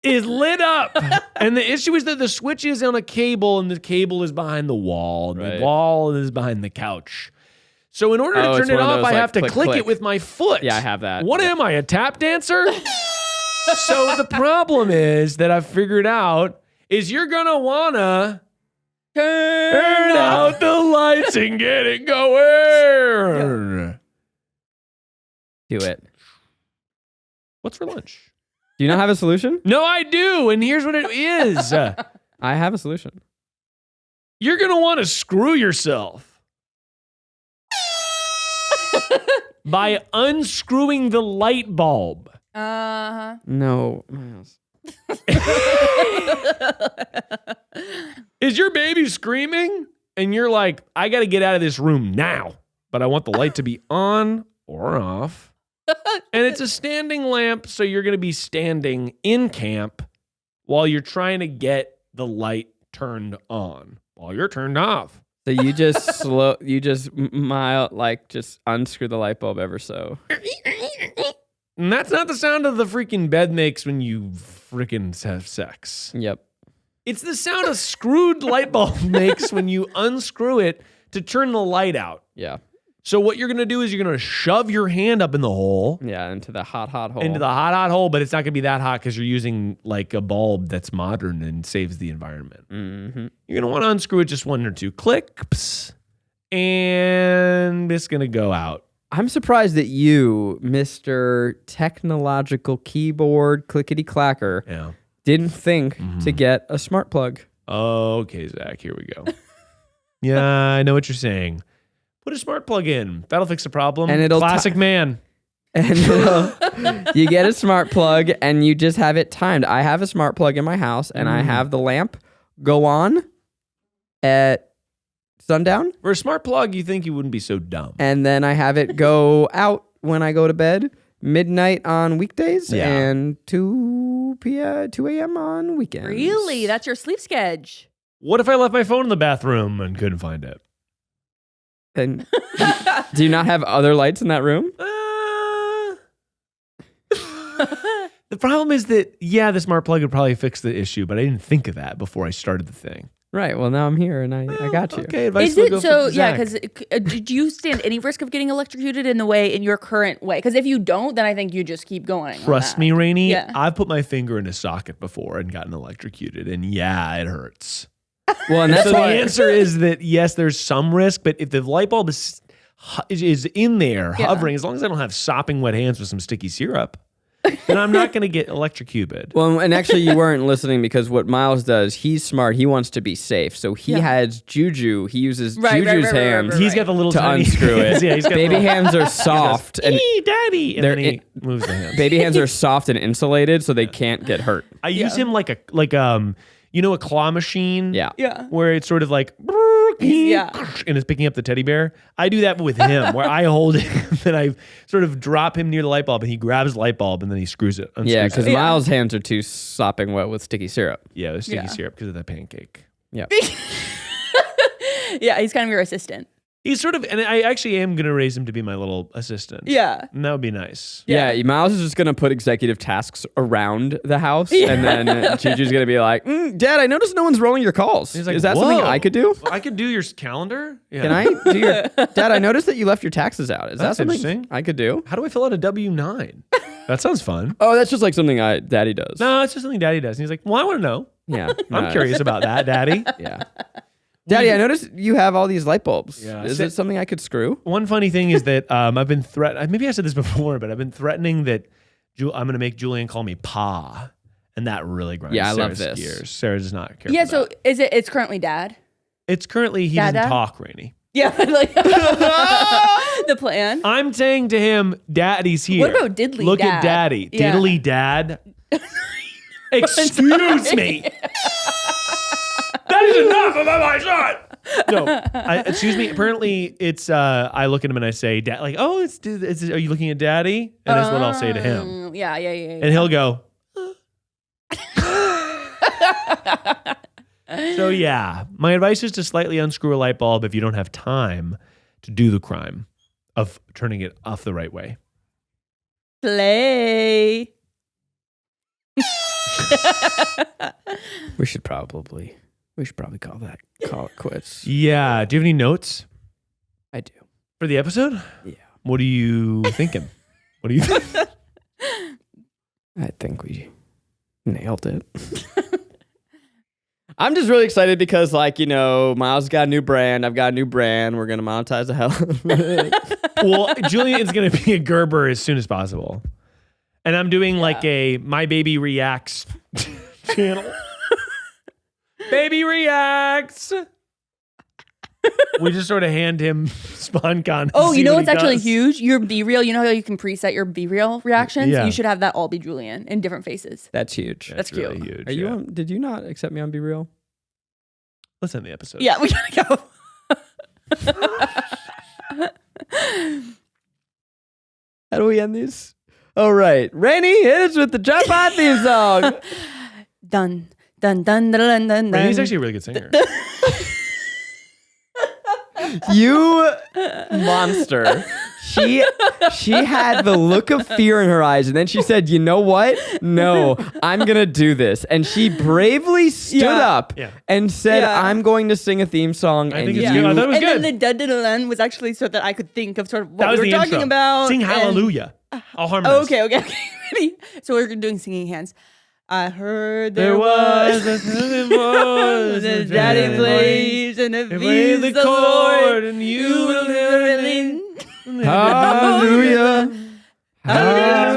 is lit up. And the issue is that the switch is on a cable and the cable is behind the wall. And Right. the wall is behind the couch. So in order to Oh, turn it's it one of off, those, I like, have to click, click click. it with my foot. Yeah, I have that. What am I, a tap dancer? So the problem is that I've figured out is you're gonna wanna turn out the lights and get it going. Do it. What's for lunch? Do you not have a solution? No, I do, and here's what it is. I have a solution. You're gonna want to screw yourself by unscrewing the light bulb. Uh-huh. No, Miles. Is your baby screaming? And you're like, I got to get out of this room now, but I want the light to be on or off. And it's a standing lamp, so you're going to be standing in camp while you're trying to get the light turned on while you're turned off. So you just just unscrew the light bulb ever so. And that's not the sound of the freaking bed makes when you freaking have sex. Yep. It's the sound a screwed light bulb makes when you unscrew it to turn the light out. Yeah. So what you're going to do is you're going to shove your hand up in the hole. Yeah, into the hot hole. Into the hot hole, but it's not going to be that hot because you're using like a bulb that's modern and saves the environment. Mm-hmm. You're going to want to unscrew it just 1 or 2 clicks, and it's going to go out. I'm surprised that you, Mr. Technological Keyboard Clickety Clacker, didn't think to get a smart plug. Okay, Zach, here we go. Yeah, I know what you're saying. Put a smart plug in. That'll fix the problem. And it'll Classic man. And you get a smart plug and you just have it timed. I have a smart plug in my house and I have the lamp go on at sundown. For a smart plug, you think you wouldn't be so dumb. And then I have it go out when I go to bed, midnight on weekdays and 2 a.m. on weekends. Really? That's your sleep schedule. What if I left my phone in the bathroom and couldn't find it? And do you not have other lights in that room? The problem is that, the smart plug would probably fix the issue, but I didn't think of that before I started the thing. Right. Well, now I'm here and I got you. Okay, advice Is will it go so? for Yeah, Zach. because did you stand any risk of getting electrocuted in your current way? Because if you don't, then I think you just keep going. Trust me, Rainey, Yeah. I've put my finger in a socket before and gotten electrocuted, and it hurts. Well, and that's So the why answer is that yes, there's some risk, but if the light bulb is in there hovering, as long as I don't have sopping wet hands with some sticky syrup, then I'm not going to get electrocuted. Well, and actually you weren't listening because what Miles does, he's smart. He wants to be safe. So he has Juju. He uses Juju's hands He's got the little to tiny unscrew it. Yeah, he's got Baby little, hands are soft. And Daddy. And then he moves the hands. baby hands are soft and insulated so they can't get hurt. I use him like a claw machine. Yeah. Yeah. Where it's sort of like, Yeah. and it's picking up the teddy bear. I do that with him, where I hold him and I sort of drop him near the light bulb, and he grabs the light bulb and then he screws it. Yeah, unscrews because it. Miles' hands are too sopping wet with sticky syrup. Yeah, the sticky syrup because of the pancake. Yeah. Yeah, he's kind of your assistant. He's sort of, and I actually am going to raise him to be my little assistant. Yeah. And that would be nice. Yeah, Miles is just going to put executive tasks around the house, and then Juju's going to be like, Dad, I noticed no one's rolling your calls. He's like, is that something "Whoa." I could do? Well, I could do your calendar. Yeah. Can I do your... Dad, I noticed that you left your taxes out. Is that That's something interesting. I could do? How do I fill out a W-9? That sounds fun. Oh, that's just like something Daddy does. No, it's just something Daddy does. And he's like, well, I want to know. Yeah. I'm curious about that, Daddy. Yeah. Daddy, I noticed you have all these light bulbs. Yeah. Is it something I could screw? One funny thing is that I've been maybe I said this before, but I've been threatening that I'm going to make Julian call me Pa, and that really grinds Yeah, I love Sarah's this. gears. Sarah does not care. Yeah, for so that. it's currently Dad? It's currently he Dada? doesn't talk, Rainey. Yeah, like the plan. I'm saying to him, Daddy's here. What about Diddly Look Dad? at Daddy. Yeah. Diddly Dad. Excuse me. That is enough about my son. No, excuse me. Apparently, it's I look at him and I say, "Dad," like, "Oh, are you looking at Daddy?" And that's what I'll say to him, Yeah. and he'll go. So yeah, my advice is to slightly unscrew a light bulb if you don't have time to do the crime of turning it off the right way. Play. We should probably call it quits. Yeah. Do you have any notes I do. for the episode? Yeah. What are you thinking? What do you think? I think we nailed it. I'm just really excited because, like, you know, Miles got a new brand. I've got a new brand. We're going to monetize the hell out of it. Well, Julian's going to be a Gerber as soon as possible. And I'm doing like a My Baby Reacts channel. Baby Reacts. We just sort of hand him SpawnCon. Oh, you know what's actually huge? Your B-reel. You know how you can preset your B-reel reactions? Yeah. You should have that all be Julian in different faces. That's huge. That's cute. Really huge. Are you on, did you not accept me on Be Real? Let's end the episode. Yeah, we gotta go. How do we end these? All right. Rainey, hit us with the TryPod theme song. Dun, dun, dun, dun, dun, dun, dun. He's actually a really good singer. You monster. She had the look of fear in her eyes, and then she said, "You know what? No, I'm gonna do this." And she bravely stood up and said, "I'm going to sing a theme song." I think it's good. I thought it was and good. then the dun dun dun dun was actually so that I could think of sort of That what was we were the talking intro. about. Sing Hallelujah. I'll harmonize. Okay. Ready? So we're doing singing hands. I heard There was a the daddy plays and it play please the the chord Lord. and you will really Hallelujah. Hallelujah.